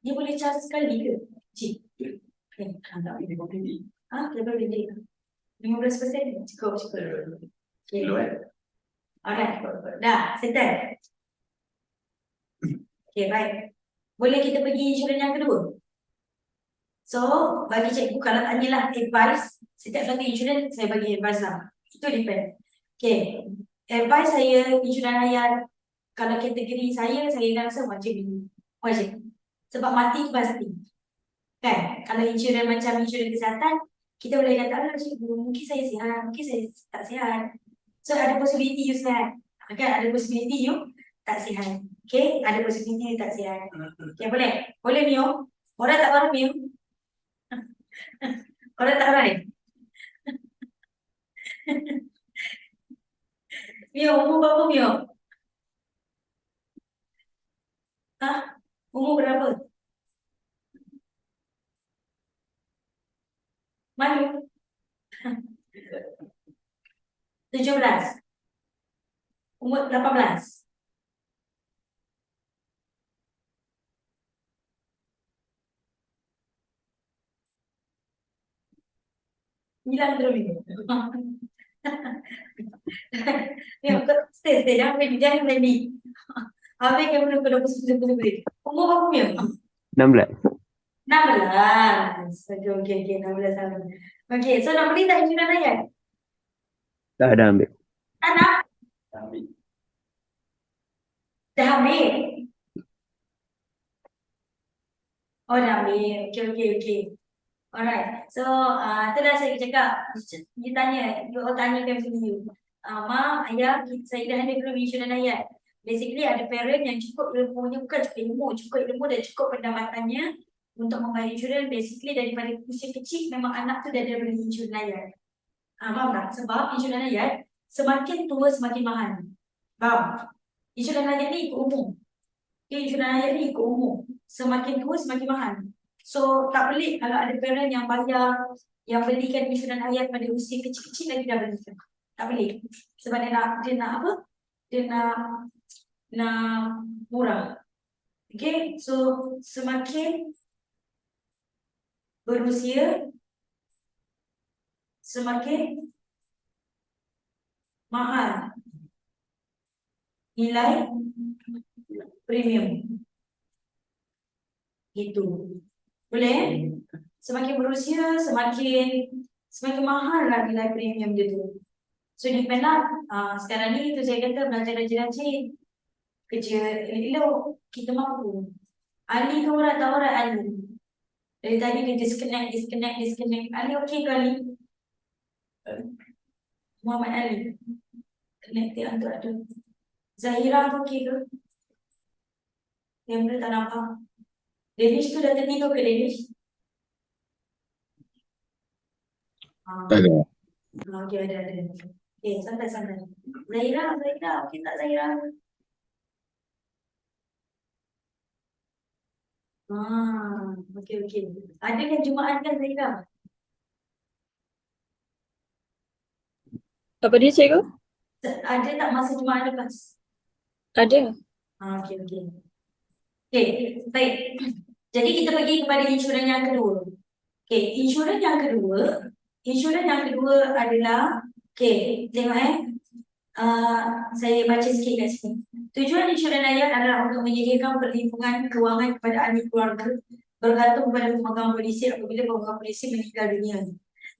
[SPEAKER 1] Dia boleh charge sekali ke? Cik. Okay, tak boleh. Dia boleh. 15% cukup. Okay. Alright. Dah, settle. Okay, baik. Boleh kita pergi insurans yang kedua? So, bagi cikgu kalau tanyalah advice, setiap satu insurans saya bagi advice lah. Itu depend. Okay. Advice saya, insurans hayat, kalau kategori saya rasa wajib ini. Wajib. Sebab mati tu pasti. Kan? Kalau insurans macam insurans kesihatan, kita boleh kata, alah cikgu, mungkin saya sihat, mungkin saya tak sihat. So, ada possibility you sihat. Kan? Ada possibility you tak sihat. Okay? Ada possibility you tak sihat. Okay, boleh? Boleh, Mio? Orang tak marah, Mio? Orang tak marah? Mio, umur berapa, Mio? Umur berapa? Malu? 17. Umur 18. Bilang terus ni. Mio, stay, jangan ready. Habis kamu nak kena pusing. Umur berapa, Mio?
[SPEAKER 3] 16.
[SPEAKER 1] 16. Okay, 16 tahun. Okay, so nak beli tak insurans hayat?
[SPEAKER 3] Tak ada ambil.
[SPEAKER 1] Anak? Dah ambil? Oh, dah ambil. Okay. Alright. So, itulah saya cakap. You tanya, you all tanyakan sendiri. Mak, ayah, saya dah ada belum insurans hayat? Basically, ada parent yang cukup ilmunya, bukan cukup ilmu dan cukup pendapatannya untuk membayar insurans. Basically, daripada usia kecil, memang anak tu dah ada beli insurans hayat. Faham tak? Sebab insurans hayat, semakin tua semakin mahal. Faham? Insurans hayat ni ikut umur. Okay, insurans hayat ni ikut umur. Semakin tua semakin mahal. So, tak pelik kalau ada parent yang bayar, yang belikan insurans hayat pada usia kecil-kecil lagi dah belikan. Tak pelik. Sebab dia nak apa? Dia nak murah. Okay, so semakin berusia, semakin mahal nilai premium. Itu. Boleh? Semakin berusia, semakin mahal lah nilai premium dia tu. So depend lah. Sekarang ni tu saya kata belajar rajin-rajin. Kerja elok, kita mampu. Ali ke orang tak orang Ali? Dari tadi dia disconnect. Ali okey ke Ali? Muhammad Ali. Connect dia untuk ada. Zahira okey ke? Yang boleh tak nampak. Danish tu dah tertidur ke Danish?
[SPEAKER 5] Tak ada.
[SPEAKER 1] Okey, ada. Okay, santai. Zahira, okey tak Zahira? Okey. Ada yang Jumaat kan Zahira?
[SPEAKER 4] Apa dia, cikgu?
[SPEAKER 1] Ada tak masa Jumaat lepas?
[SPEAKER 4] Ada.
[SPEAKER 1] Okey. Okay, baik. Jadi kita pergi kepada insurans yang kedua. Okay, insurans yang kedua adalah, okay, tengok saya baca sikit kat sini. Tujuan insurans hayat adalah untuk menyediakan perlindungan kewangan kepada ahli keluarga bergantung kepada pemegang polisi apabila pemegang polisi meninggal dunia.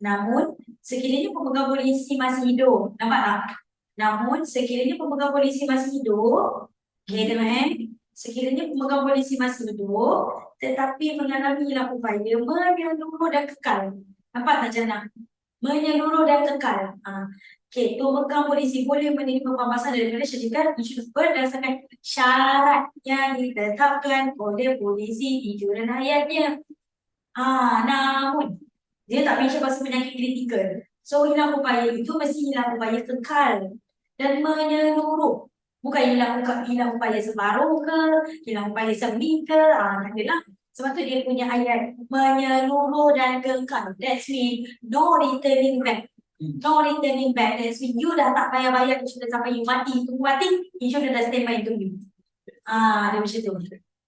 [SPEAKER 1] Namun, sekiranya pemegang polisi masih hidup, nampak tak? Namun, sekiranya pemegang polisi masih hidup, okay, tengok sekiranya pemegang polisi masih hidup, tetapi mengalami hilang upaya, menyeluruh dan kekal. Nampak tak Jannah? Menyeluruh dan kekal. Okay, pemegang polisi boleh menerima pembahasan daripada syarikat insurans berdasarkan syarat yang ditetapkan oleh polisi insurans hayatnya. Namun, dia tak mention pasal penyakit kritikal. So, hilang upaya itu mesti hilang upaya kekal dan menyeluruh. Bukan hilang upaya separuh ke, hilang upaya semi ke, tak adalah. Sebab tu dia punya ayat menyeluruh dan kekal. That's mean no returning back. No returning back. That's mean you dah tak payah bayar insurans sampai you mati. Tunggu mati, insurans dah standby untuk you. Dia macam tu.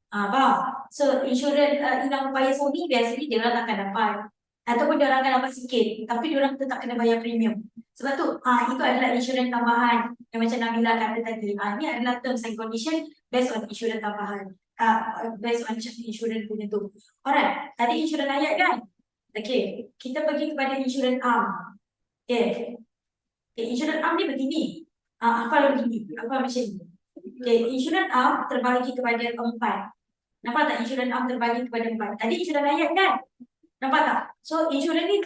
[SPEAKER 1] Faham? So insurans hilang upaya semi biasanya dia orang akan dapat. Ataupun dia orang akan dapat sikit. Tapi dia orang tetap kena bayar premium. Sebab tu itu adalah insurans tambahan yang macam Nabila kata tadi. Ini adalah terms and condition based on insurans tambahan. Based on insurans punya tu. Alright, tadi insurans layak kan? Okay, kita pergi kepada insurans arm. Okay, insurans arm ni begini. Hafal begini, hafal macam ni. Okay, insurans arm terbahagi kepada 4. Nampak tak insurans arm terbahagi kepada 4? Tadi insurans layak kan? Nampak tak? So insurans ni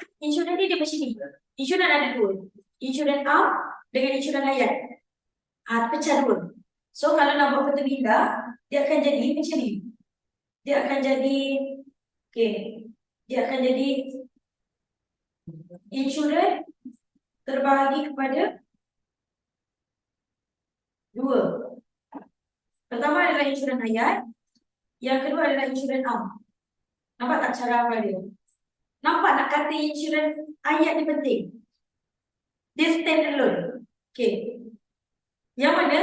[SPEAKER 1] dia macam ni. Insurans ada 2. Insurans arm dengan insurans layak. Pecah 2. So kalau nak buat pertembingan, dia akan jadi macam ni. Dia akan jadi, dia akan jadi insurans terbahagi kepada 2. Pertama adalah insurans layak. Yang kedua adalah insurans arm. Nampak tak cara apa dia? Nampak nak kata insurans ayat ni penting. Dia stand alone. Yang mana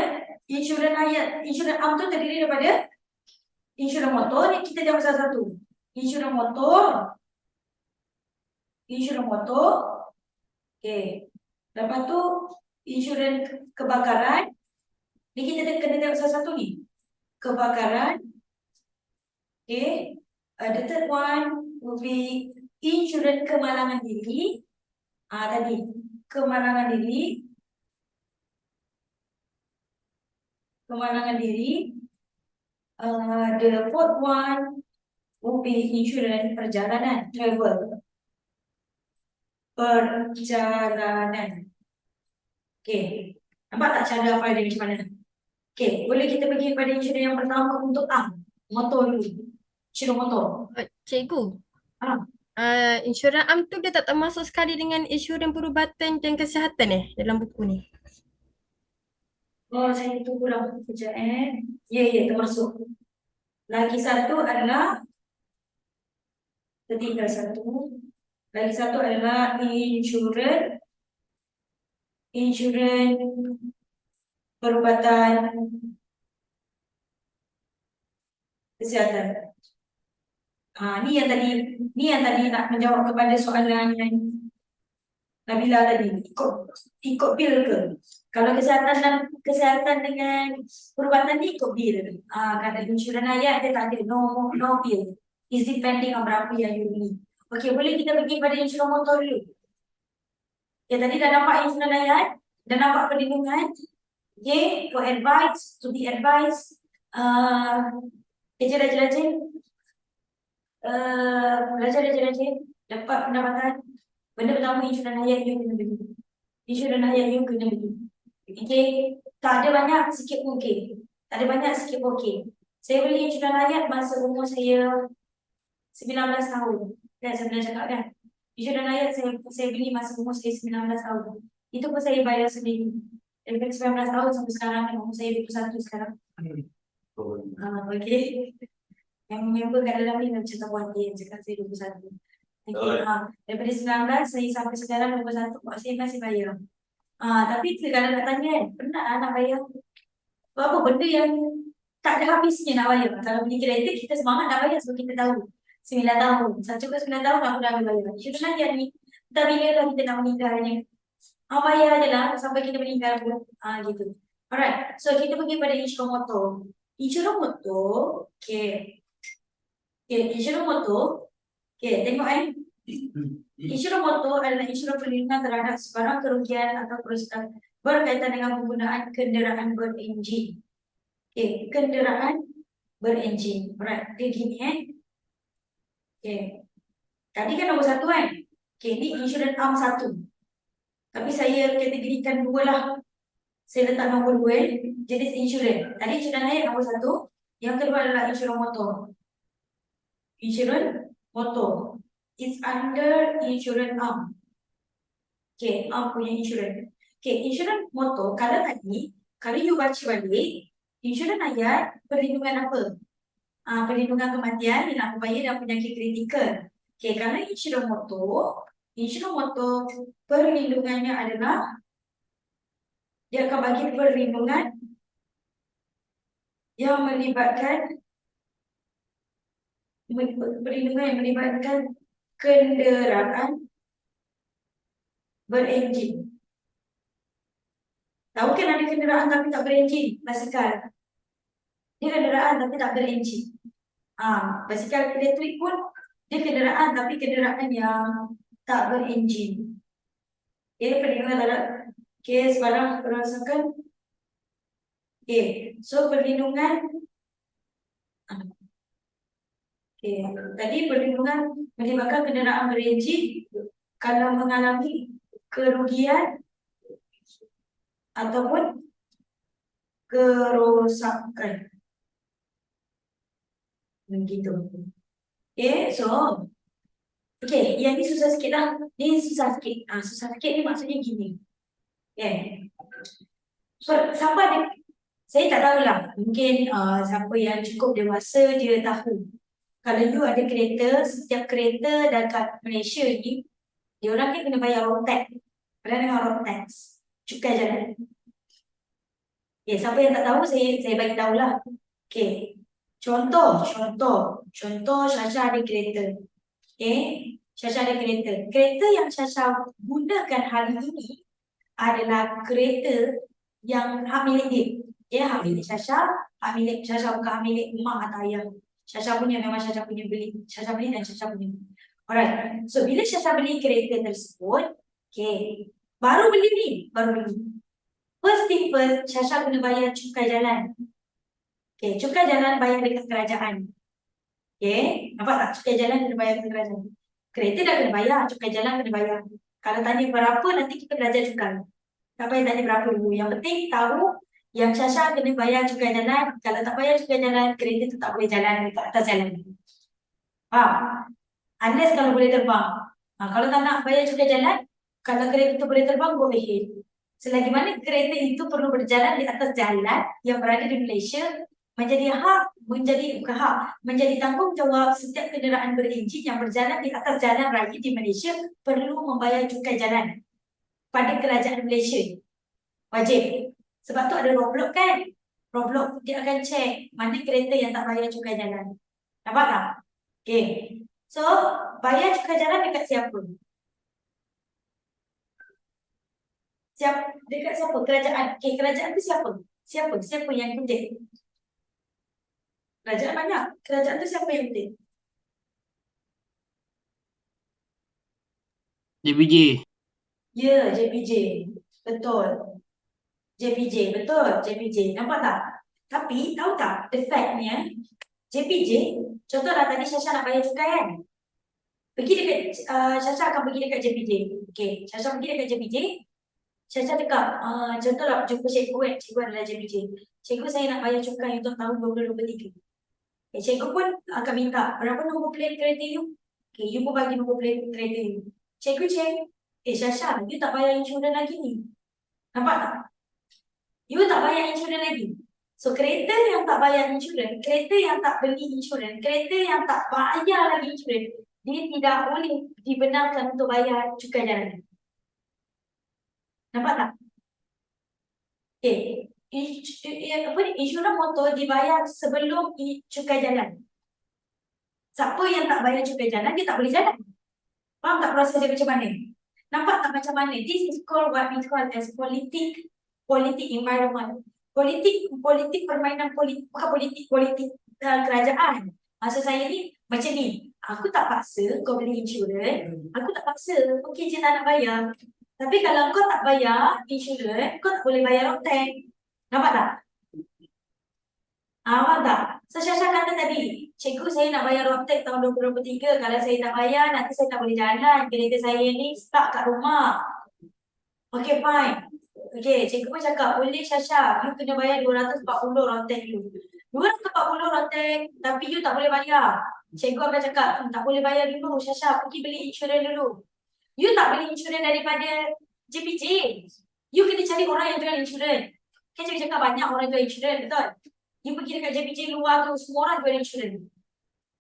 [SPEAKER 1] insurans ayat, insurans arm tu terdiri daripada insurans motor. Ni kita jawab satu-satu. Insurans motor. Lepas tu insurans kebakaran. Ni kita kena tengok satu-satu ni. Kebakaran. The third one will be insurans kemalangan diri. Tadi kemalangan diri. The fourth one will be insurans perjalanan, travel. Perjalanan. Nampak tak cara hafal dia macam mana? Boleh kita pergi kepada insurans yang pertama untuk motor dulu. Insurans motor.
[SPEAKER 4] Cikgu,
[SPEAKER 1] Ah.
[SPEAKER 4] insurans am tu dia tak termasuk sekali dengan insurans perubatan dan kesihatan dalam buku ni.
[SPEAKER 1] Saya tunggu lah sekejap Ya, termasuk. Lagi satu adalah tertinggal satu. Lagi satu adalah insurans perubatan kesihatan. Ni yang tadi nak menjawab kepada soalan yang Nabila tadi. Ikut bil ke? Kalau kesihatan dengan perubatan ni ikut bil. Kata insurans ayat dia tak ada no bill. Is depending on berapa yang you beli. Boleh kita pergi pada insurans motor dulu. Tadi dah nampak insurans ayat, dah nampak perlindungan. For advice, to be advised, rajin, dapat pendapatan. Benda pertama insurans ayat you kena beli. Tak ada banyak, sikit pun Saya beli insurans ayat masa umur saya 19 tahun. Saya pernah cakap kan? Insurans ayat saya beli masa umur saya 19 tahun. Itu pun saya bayar sendiri. Dari 19 tahun sampai sekarang, umur saya 21 sekarang. Yang member kat dalam ni macam tak buat dia cakap saya 21. Daripada 19 saya sampai sekarang 21, mak saya masih bayar. Tapi kalau nak tanya kan, pernah nak bayar apa benda yang tak ada habisnya nak bayar. Kalau beli kereta kita semangat nak bayar sebab kita tahu 9 tahun. Saya cukup 9 tahun aku dah bayar. Insurans ayat ni tak bila lah kita nak meninggalnya. Bayar je lah sampai kita meninggal pun. Gitu. Alright. So kita pergi pada insurans motor. Insurans motor. Insurans motor. Tengok insurans motor adalah insurans perlindungan terhadap sebarang kerugian atau kerusakan berkaitan dengan penggunaan kenderaan berenjin. Kenderaan berenjin. Alright. Dia gini Tadi kan nombor 1 kan? Ni insurans arm 1. Tapi saya kategorikan 2 lah. Saya letak nombor 2 jenis insurans. Tadi insurans ayat nombor 1. Yang kedua adalah insurans motor. Insurans motor. It's under insurans arm. Arm punya insurans. Insurans motor, kalau tadi Kalau you baca balik, insurans ayat perlindungan apa? Perlindungan kematian, hilang upaya dan penyakit kritikal. Okay, kalau insurans motor perlindungannya adalah dia akan bagi perlindungan yang melibatkan kenderaan berenjin. Tahu kan ada kenderaan tapi tak berenjin, basikal. Dia kenderaan tapi tak berenjin. Basikal elektrik pun dia kenderaan tapi kenderaan yang tak berenjin. Okay, perlindungan terhadap sekarang rasakan. So perlindungan tadi perlindungan melibatkan kenderaan berenjin kalau mengalami kerugian ataupun kerosakan. Begitu. Yang ni susah sikit lah. Ni susah sikit. Susah sikit ni maksudnya gini. So, siapa ada, saya tak tahulah. Mungkin siapa yang cukup dewasa dia tahu. Kalau you ada kereta, setiap kereta dekat Malaysia ni, dia orang kan kena bayar road tax. Pernah dengar road tax? Cukai jalan. Siapa yang tak tahu, saya bagi tahulah. Contoh Syasha ada kereta. Syasha ada kereta. Kereta yang Syasha gunakan hari ini adalah kereta yang hak milik dia. Hak milik Syasha, hak milik Syasha bukan hak milik mak atau ayah. Syasha punya memang Syasha punya beli. Syasha beli dan Syasha punya. Alright. So bila Syasha beli kereta tersebut, baru beli. First thing first, Syasha kena bayar cukai jalan. Cukai jalan bayar dekat kerajaan. Nampak tak? Cukai jalan kena bayar dekat kerajaan. Kereta dah kena bayar, cukai jalan kena bayar. Kalau tanya berapa, nanti kita belajar cukai. Tak payah tanya berapa dulu. Yang penting tahu yang Syasha kena bayar cukai jalan. Kalau tak bayar cukai jalan, kereta tu tak boleh jalan dekat atas jalan. Unless kalau boleh terbang. Kalau tak nak bayar cukai jalan, kalau kereta tu boleh terbang, go ahead. Selagi mana kereta itu perlu berjalan di atas jalan yang berada di Malaysia, menjadi tanggungjawab setiap kenderaan berenjin yang berjalan di atas jalan raya di Malaysia perlu membayar cukai jalan pada kerajaan Malaysia. Wajib. Sebab tu ada roadblock kan? Roadblock dia akan cek mana kereta yang tak bayar cukai jalan. Nampak tak? So, bayar cukai jalan dekat siapa? Dekat siapa? Kerajaan. Kerajaan tu siapa? Siapa yang penting? Kerajaan banyak. Kerajaan tu siapa yang penting?
[SPEAKER 2] JPJ.
[SPEAKER 1] Ya, JPJ. Betul. JPJ. Nampak tak? Tapi, tahu tak? The fact-nya, JPJ, contohlah tadi Syasha nak bayar cukai kan? Syasha akan pergi dekat JPJ. Syasha pergi dekat JPJ. Syasha cakap, contohlah jumpa cikgu kan? Cikgu adalah JPJ. Cikgu, saya nak bayar cukai untuk tahun 2023. Cikgu pun akan minta berapa nombor plate kereta you. You pun bagi nombor plate kereta you. Cikgu cek, Syasha, you tak bayar insurans lagi ni. Nampak tak? You tak bayar insurans lagi. So kereta yang tak bayar insurans, kereta yang tak beli insurans, kereta yang tak bayar lagi insurans, dia tidak boleh dibenarkan untuk bayar cukai jalan. Nampak tak? Insurans motor dibayar sebelum cukai jalan. Siapa yang tak bayar cukai jalan, dia tak boleh jalan. Faham tak proses dia macam mana? Nampak tak macam mana? This is called what we call as politik environment. Politik permainan politik, bukan politik kerajaan. Maksud saya ni, macam ni. Aku tak paksa kau beli insurans. Aku tak paksa. Okey je tak nak bayar. Tapi kalau kau tak bayar insurans, kau tak boleh bayar road tax. Nampak tak? Faham tak? So Syasha kata tadi, cikgu saya nak bayar road tax tahun 2023. Kalau saya tak bayar, nanti saya tak boleh jalan. Kereta saya ni stuck kat rumah. Okay, fine. Cikgu pun cakap, boleh Syasha, you kena bayar 240 road tax you. 240 road tax, tapi you tak boleh bayar. Cikgu akan cakap, tak boleh bayar dulu Syasha, pergi beli insurans dulu. You tak beli insurans daripada JPJ. You kena cari orang yang jual insurans. Kan cakap banyak orang jual insurans, betul? You pergi dekat JPJ luar tu, semua orang jual insurans.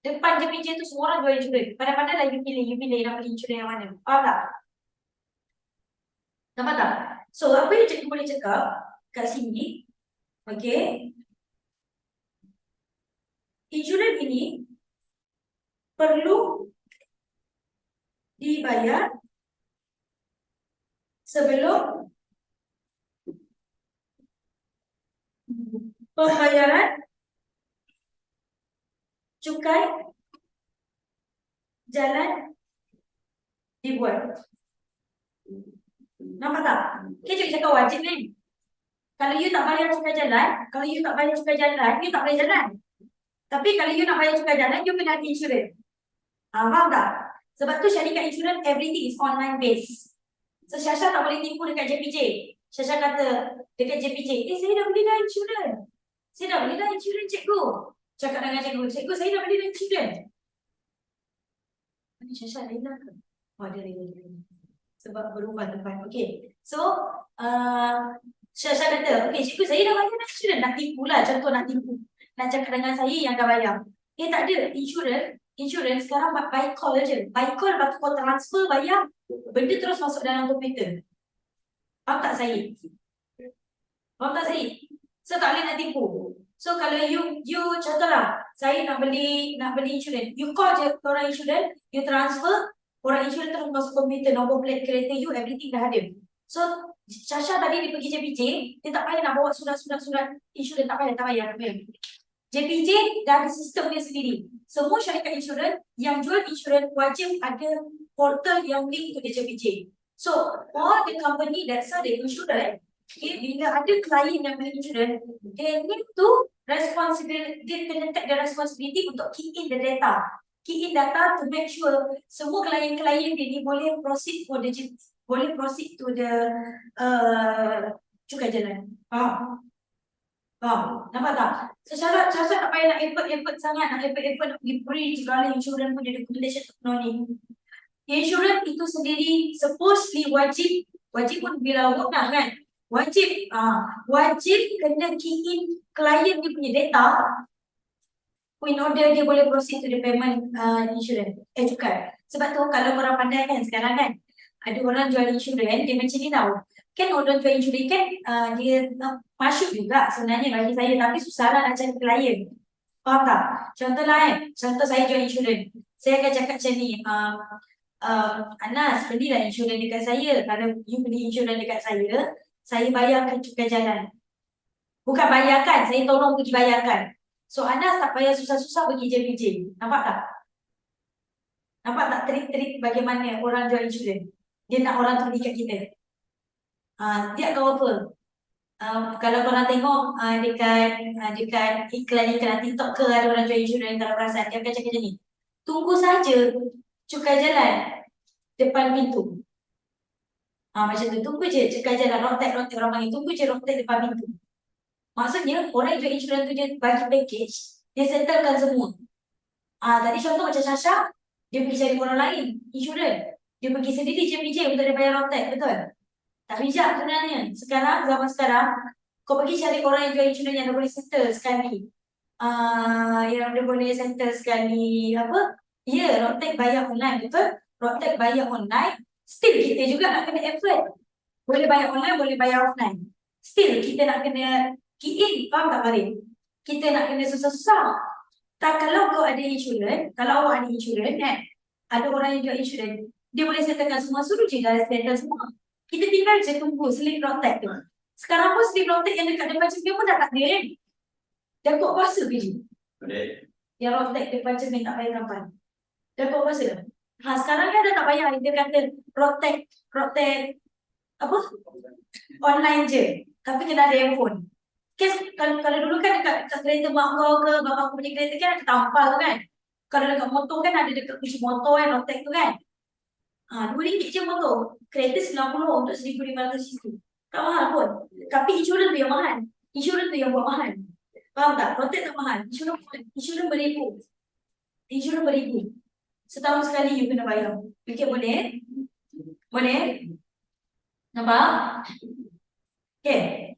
[SPEAKER 1] Depan JPJ tu semua orang jual insurans. Pandai-pandai lah you pilih nak beli insurans yang mana. Faham tak? Nampak tak? So, apa yang cikgu boleh cakap kat sini, okay, insurans ini perlu dibayar sebelum pembayaran cukai jalan dibuat. Nampak tak? Okay, cikgu cakap wajib ni. Kalau you tak bayar cukai jalan, you tak boleh jalan. Tapi kalau you nak bayar cukai jalan, you kena ada insurans. Faham tak? Sebab tu syarikat insurans, everything is online based. So, Syasha tak boleh tipu dekat JPJ. Syasha kata dekat JPJ, saya dah beli dah insurans. Saya dah beli dah insurans, cikgu. Cakap dengan cikgu, saya dah beli dah insurans. Mana Syasha Laila ke? Oh, dia Laila. Sebab berubah tempat. Okay. So, Syasha kata, okay, cikgu, saya dah bayar dah insurans. Nak tipu lah, contoh nak tipu. Nak cakap dengan saya yang dah bayar. Tak ada. Insurans sekarang by call je. By call, lepas tu call transfer, bayar. Benda terus masuk dalam komputer. Faham tak saya? Faham tak saya? So, tak boleh nak tipu. So, kalau you contohlah, saya nak beli insurans. You call je orang insurans, you transfer, orang insurans terus masuk komputer, nombor plate kereta you, everything dah ada. So, Syasha tadi dia pergi JPJ, dia tak payah nak bawa surat insurans, tak payah. JPJ dah ada sistem dia sendiri. Semua syarikat insurans yang jual insurans wajib ada portal yang link to the JPJ. So, all the company that sell the insurance, okay, bila ada klien yang beli insurans, they need to dia kena take the responsibility untuk key in the data. Key in data to make sure semua klien-klien dia ni boleh proceed to the cukai jalan. Faham? Nampak tak? So, syarat tak payah nak effort sangat, nak pergi print segala insurans punya documentation teknologi. Insurans itu sendiri supposedly wajib pun bila awak nak kan? Wajib kena key in klien dia punya data in order dia boleh proceed to the payment insurans, cukai. Sebab tu kalau korang pandai kan sekarang kan, ada orang jual insurans, dia macam ni tau. Kan orang jual insurans kan dia masuk juga sebenarnya bagi saya, tapi susahlah nak cari klien. Faham tak? Contoh saya jual insurans. Saya akan cakap macam ni, Anas, belilah insurans dekat saya. Kalau you beli insurans dekat saya bayarkan cukai jalan. Bukan bayarkan, saya tolong pergi bayarkan. So, Anas tak payah susah-susah pergi JPJ. Nampak tak? Nampak tak trik-trik bagaimana orang jual insurans? Dia nak orang tu beli kat kita. Dia tahu apa? Kalau korang tengok dekat iklan TikTok ke ada orang jual insurans, kalau perasan dia akan cakap macam ni. Tunggu saja cukai jalan depan pintu. Macam tu, tunggu je cukai jalan, rotek orang panggil, tunggu je rotek depan pintu. Maksudnya orang yang jual insurans tu dia bagi package, dia settlekan semua. Tadi contoh macam Syasha, dia pergi cari orang lain insurans. Dia pergi sendiri JPJ untuk dia bayar rotek, betul? Tak bijak sebenarnya. Zaman sekarang, kau pergi cari orang yang jual insurans yang dah boleh settle sekali. Yang dia boleh settle sekali, rotek bayar online, betul? Rotek bayar online, still kita juga nak kena effort. Boleh bayar online, boleh bayar offline. Still kita nak kena key in, faham tak Farid? Kita nak kena susah-susah. Tak, kalau kau ada insurans, kalau awak ada insurans kan, ada orang yang jual insurans, dia boleh settlekan semua, suruh je dah settle semua. Kita tinggal je tunggu slip rotek tu. Sekarang pun slip rotek yang dekat depan cermin pun dah tak ada kan? Dah kok kuasa ke je? Yang rotek depan cermin tak payah kapan. Dah kok kuasa? Sekarang kan dah tak payah. Dia kata rotek online je. Tapi kena ada handphone. Kalau dulu kan dekat kereta mak kau ke bapak kau punya kereta kan ada tampal tu kan. Kalau dekat motor kan ada dekat kunci motor kan, rotek tu kan. RM2 je motor. Kereta 90 untuk 1,500 cc. Tak mahal pun. Tapi insurans tu yang mahal. Insurans tu yang buat mahal. Faham tak? Rotek tak mahal. Insurans beribu. Setahun sekali you kena bayar. Okay, boleh? Boleh? Nampak? Okay.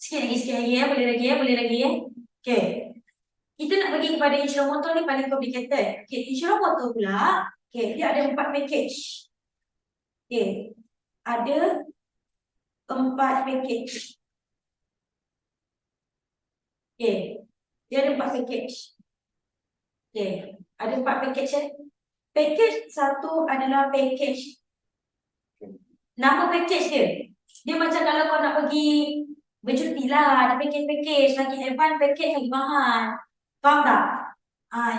[SPEAKER 1] Sikit lagi ya. Boleh lagi ya. Okay. Kita nak bagi kepada insurans motor ni paling complicated. Okay, insurans motor pula, okay, dia ada 4 package. Okay, ada 4 package. Okay, dia ada 4 package. Okay, ada 4 package ya. Package satu adalah package. Nama package dia. Dia macam kalau kau nak pergi bercuti lah, ada package-package, lagi advance package lagi mahal. Faham tak?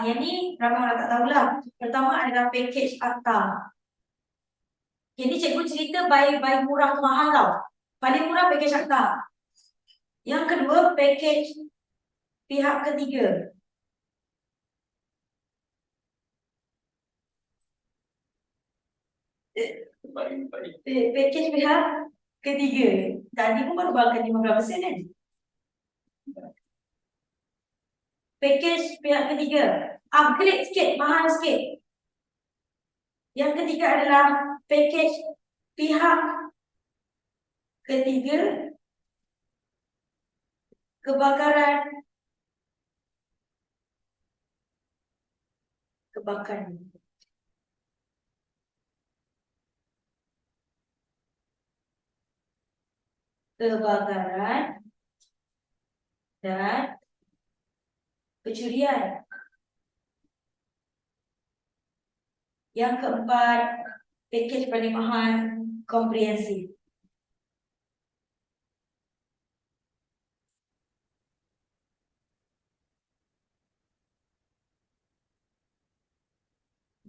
[SPEAKER 1] Yang ni ramai orang tak tahulah. Pertama adalah package akta. Jadi cikgu cerita baik murah ke mahal tau. Paling murah package akta. Yang kedua package pihak ketiga. Package pihak ketiga. Tadi pun baru bangkan 15% kan? Package pihak ketiga. Upgrade sikit, mahal sikit. Yang ketiga adalah package pihak ketiga kebakaran. Kebakaran dan pencurian. Yang keempat, package paling mahal, komprehensif.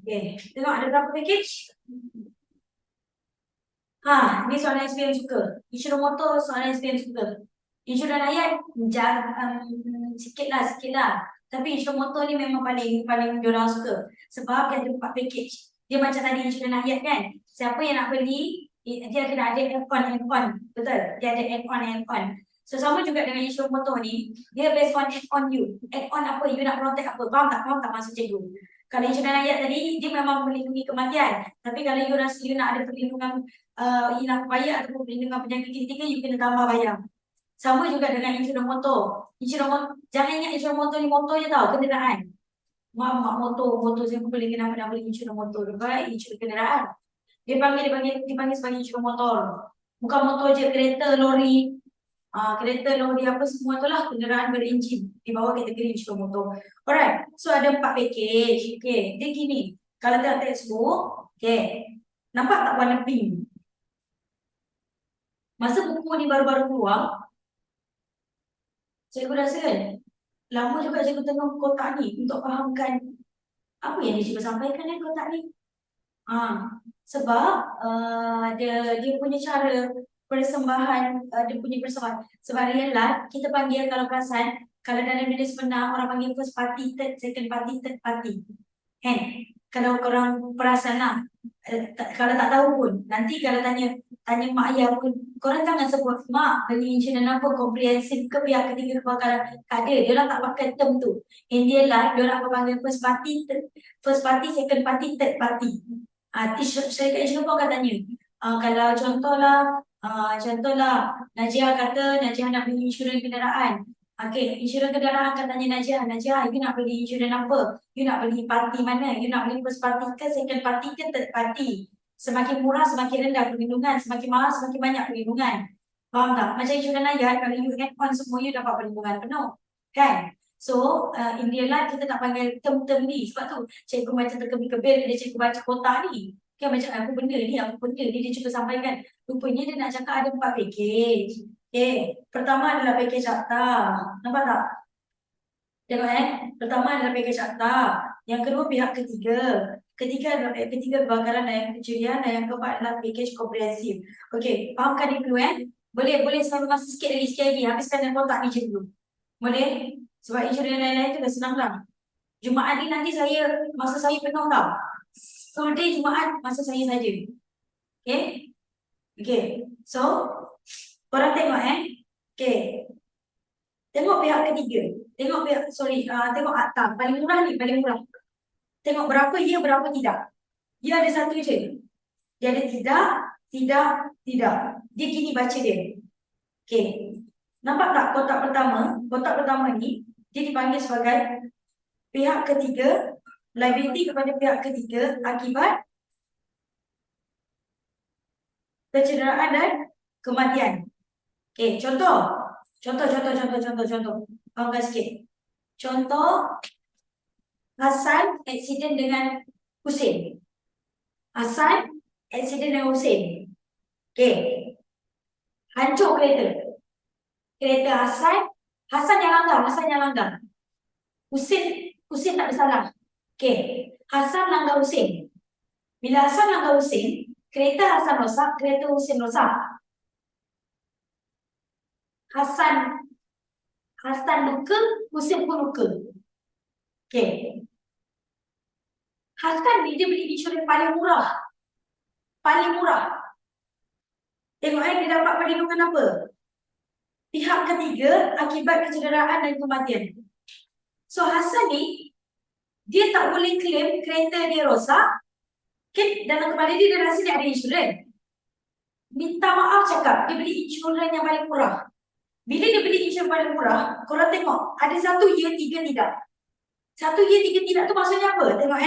[SPEAKER 1] Okay, tengok ada berapa package? Ni soalan SPM suka. Insurans motor soalan SPM suka. Insurans rakyat sikit lah. Tapi insurans motor ni memang paling diorang suka. Sebab dia ada 4 package. Dia macam tadi insurans rakyat kan. Siapa yang nak beli, dia kena ada add-on. Betul? Dia ada add-on. So sama juga dengan insurans motor ni, dia based on add-on you. Add-on apa? You nak protect apa? Faham tak maksud cikgu? Kalau insurans rakyat tadi, dia memang melindungi kematian. Tapi kalau you rasa you nak ada perlindungan hilang bayar ataupun perlindungan penyakit kritikal, you kena tambah bayar. Sama juga dengan insurans motor. Jangan ingat insurans motor ni motor je tau, kenderaan. Mak motor saya boleh kenapa nak beli insurans motor. Baik, insurans kenderaan. Dia panggil sebagai insurans motor. Bukan motor je, kereta, lori. Kereta, lori apa semua tu lah kenderaan berenjin di bawah kategori insurans motor. Alright, so ada 4 package. Okay, dia gini. Kalau tengok textbook, okay, nampak tak warna pink? Masa buku ni baru-baru keluar, cikgu rasa kan, lama juga cikgu tengok kotak ni untuk fahamkan apa yang dia cuba sampaikan kotak ni. Sebab dia punya cara persembahan, sebab real kita panggil kalau perasan, kalau dalam dunia sebenar orang panggil first party, second party, third party. Kan? Kalau korang perasan lah, kalau tak tahu pun, nanti kalau tanya mak ayah pun, korang jangan sebut mak beli insurans apa komprehensif ke pihak ketiga kebakaran. Tak ada, dia orang tak pakai term tu. In dia lah, dia orang panggil first party, second party, third party. Syarikat insurans pun akan tanya. Kalau contohlah Najia kata Najia nak beli insurans kenderaan. Okay, insurans kenderaan akan tanya Najia, you nak beli insurans apa? You nak beli parti mana? You nak beli first party ke second party ke third party? Semakin murah, semakin rendah perlindungan. Semakin mahal, semakin banyak perlindungan. Faham tak? Macam insurans rakyat, kalau you add-on semua, you dapat perlindungan penuh. Kan? So, in real life, kita tak panggil term-term ni. Sebab tu, cikgu macam terkebir-kebir bila cikgu baca kotak ni. Kan macam apa benda ni, dia cuba sampaikan. Rupanya dia nak cakap ada 4 package. Okay, pertama adalah package akta. Nampak tak? Tengok pertama adalah package akta. Yang kedua pihak ketiga. Ketiga kebakaran dan yang pencurian, dan yang keempat adalah package komprehensif. Okay, fahamkan ni dulu Boleh sampai masa sikit lagi. Habiskan yang kotak ni je dulu. Boleh? Sebab insurans lain-lain tu dah senang lah. Jumaat ni nanti masa saya penuh tau. Full day Jumaat masa saya saja. Okay. So, korang tengok Okay. Tengok pihak ketiga. Tengok akta. Paling murah. Tengok berapa ya, berapa tidak. Ya ada satu je. Dia ada tidak. Dia gini baca dia. Okay. Nampak tak kotak pertama? Kotak pertama ni dia dipanggil sebagai pihak ketiga, liability kepada pihak ketiga akibat kecederaan dan kematian. Okey, contoh. Contoh. Bangga sikit. Contoh Hasan aksiden dengan Husin. Hasan aksiden dengan Husin. Okey. Hancur kereta. Kereta Hasan yang langgar. Husin tak bersalah. Okey. Hasan langgar Husin. Bila Hasan langgar Husin, kereta Hasan rosak, kereta Husin rosak. Hasan luka, Husin pun luka. Okey. Hasan ni dia beli insurans paling murah. Tengok dia dapat perlindungan apa? Pihak ketiga akibat kecederaan dan kematian. So Hasan ni dia tak boleh claim kereta dia rosak. Okay, dalam kepala dia rasa dia ada insurans. Minta maaf cakap dia beli insurans yang paling murah. Bila dia beli insurans paling murah, korang tengok ada 1 ya, 3 tidak. 1 ya, 3 tidak tu maksudnya apa? Tengok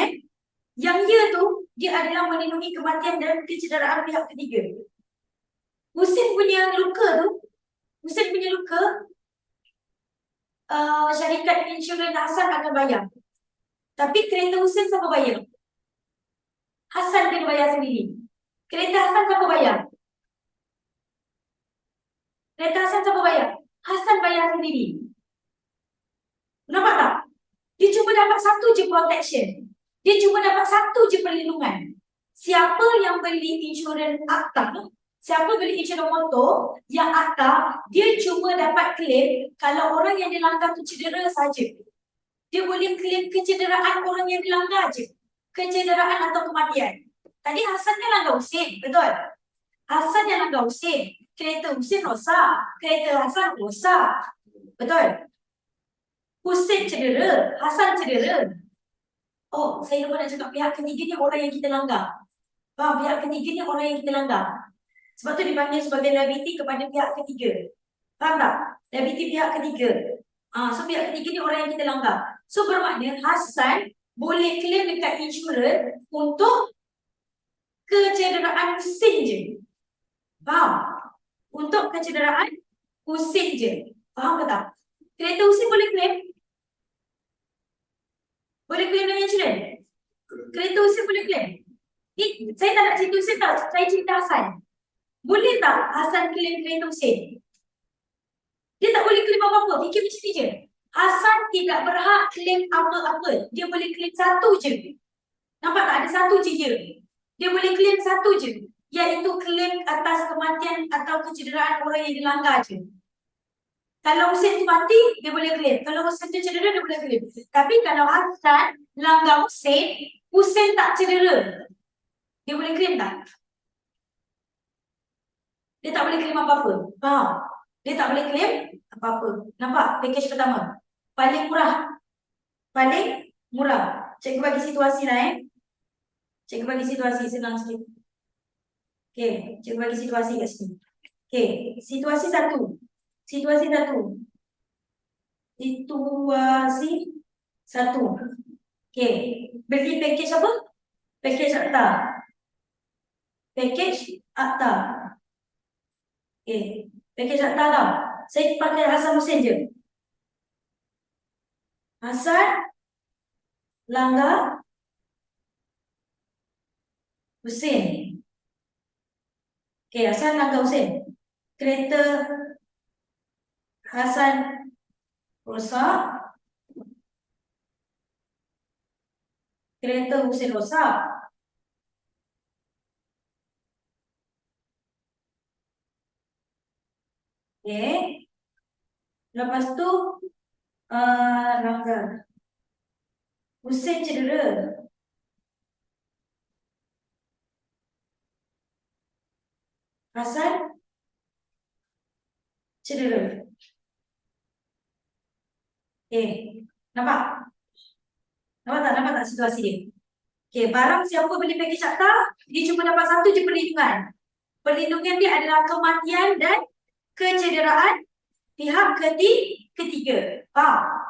[SPEAKER 1] Yang ya tu dia adalah melindungi kematian dan kecederaan pihak ketiga. Husin punya luka syarikat insurans Hasan akan bayar. Tapi kereta Husin siapa bayar? Hasan kena bayar sendiri. Kereta Hasan siapa bayar? Hasan bayar sendiri. Nampak tak? Dia cuma dapat satu je protection. Dia cuma dapat satu je perlindungan. Siapa yang beli insurans akta, siapa beli insurans motor yang akta, dia cuma dapat claim kalau orang yang dilanggar tu cedera saja. Dia boleh claim kecederaan orang yang dilanggar je. Kecederaan atau kematian. Tadi Hasan kan langgar Husin, betul? Hasan yang langgar Husin. Kereta Husin rosak. Kereta Hasan rosak. Betul? Husin cedera, Hasan cedera. Oh, saya lupa nak cakap pihak ketiga ni orang yang kita langgar. Faham? Pihak ketiga ni orang yang kita langgar. Sebab tu dipanggil sebagai liability kepada pihak ketiga. Faham tak? Liability pihak ketiga. So pihak ketiga ni orang yang kita langgar. So bermakna Hasan boleh claim dekat insurans untuk kecederaan Husin je. Faham? Untuk kecederaan Husin je. Faham ke tak? Kereta Husin boleh claim? Boleh claim dengan insurans? Kereta Husin boleh claim? Saya tak nak cerita Husin tau, saya cerita Hasan. Boleh tak Hasan claim kereta Husin? Dia tak boleh claim apa-apa, fikir macam ni je. Hasan tidak berhak claim apa-apa. Dia boleh claim satu je. Nampak tak? Ada satu je dia. Dia boleh claim satu je. Iaitu claim atas kematian atau kecederaan orang yang dilanggar je. Kalau Husin tu mati, dia boleh claim. Kalau Husin tu cedera, dia boleh claim. Tapi kalau Hasan langgar Husin, Husin tak cedera, dia boleh claim tak? Dia tak boleh claim apa-apa. Faham? Dia tak boleh claim apa-apa. Nampak? Package pertama. Paling murah. Cikgu bagi situasi lah Cikgu bagi situasi, senang sikit. Okey, cikgu bagi situasi kat sini. Okey, situasi satu. Okey, beli package apa? Package akta. Okey, package akta tau. Saya pakai Hasan Husin je. Hasan langgar Husin. Okey, Hasan langgar Husin. Kereta Hasan rosak. Kereta Husin rosak. Okey. Lepas tu langgar Husin cedera. Hasan cedera. Nampak? Nampak tak situasi dia? Okey, barang siapa beli package akta, dia cuma dapat satu je perlindungan. Perlindungan dia adalah kematian dan kecederaan pihak ketiga. Faham?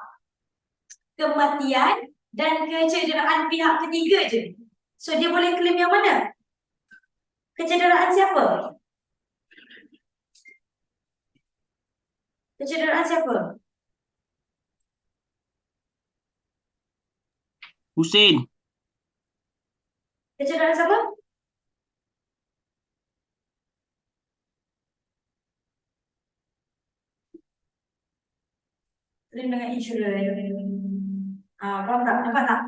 [SPEAKER 1] Kematian dan kecederaan pihak ketiga je. So dia boleh claim yang mana? Kecederaan siapa? Kecederaan siapa?
[SPEAKER 6] Hussein.
[SPEAKER 1] Kecederaan siapa? Claim dengan insurans. Faham tak? Nampak tak?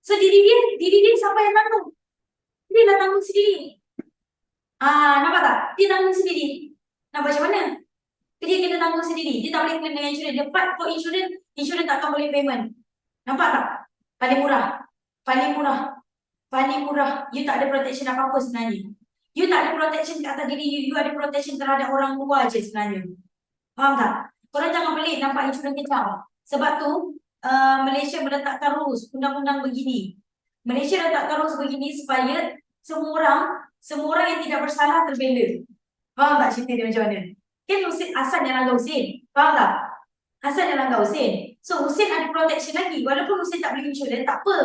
[SPEAKER 1] So diri dia siapa yang tanggung? Dia dah tanggung sendiri. Nampak tak? Dia tanggung sendiri. Nak buat macam mana? Dia kena tanggung sendiri. Dia tak boleh claim dengan insurans. Dia part for insurans tak akan boleh payment. Nampak tak? Paling murah. Paling murah. Paling murah. You tak ada protection apa-apa sebenarnya. You tak ada protection ke atas diri you. You ada protection terhadap orang luar je sebenarnya. Faham tak? Korang jangan pelik nampak insurans kecil. Sebab tu Malaysia meletakkan rules undang-undang begini. Malaysia letakkan rules begini supaya semua orang yang tidak bersalah terbela. Faham tak cerita dia macam mana? Kan Hussein asal yang langgar Hussein. Faham tak? Asal yang langgar Hussein. So Hussein ada protection lagi. Walaupun Hussein tak beli insurans, tak apa.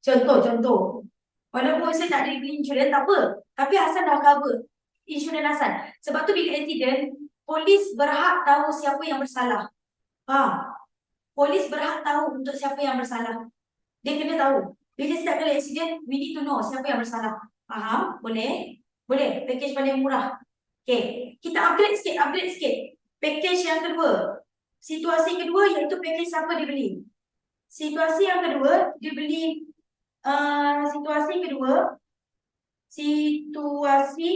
[SPEAKER 1] Contoh. Walaupun Hussein tak beli insurans, tak apa. Tapi Hasan dah cover insurans Hasan. Sebab tu bila accident, polis berhak tahu siapa yang bersalah. Faham? Polis berhak tahu untuk siapa yang bersalah. Dia kena tahu. Bila setiap kali accident, we need to know siapa yang bersalah. Faham? Boleh? Boleh. Package paling murah. Okay. Kita upgrade sikit. Package yang kedua. Situasi kedua iaitu package siapa dia beli. Situasi yang kedua, dia beli situasi kedua. Situasi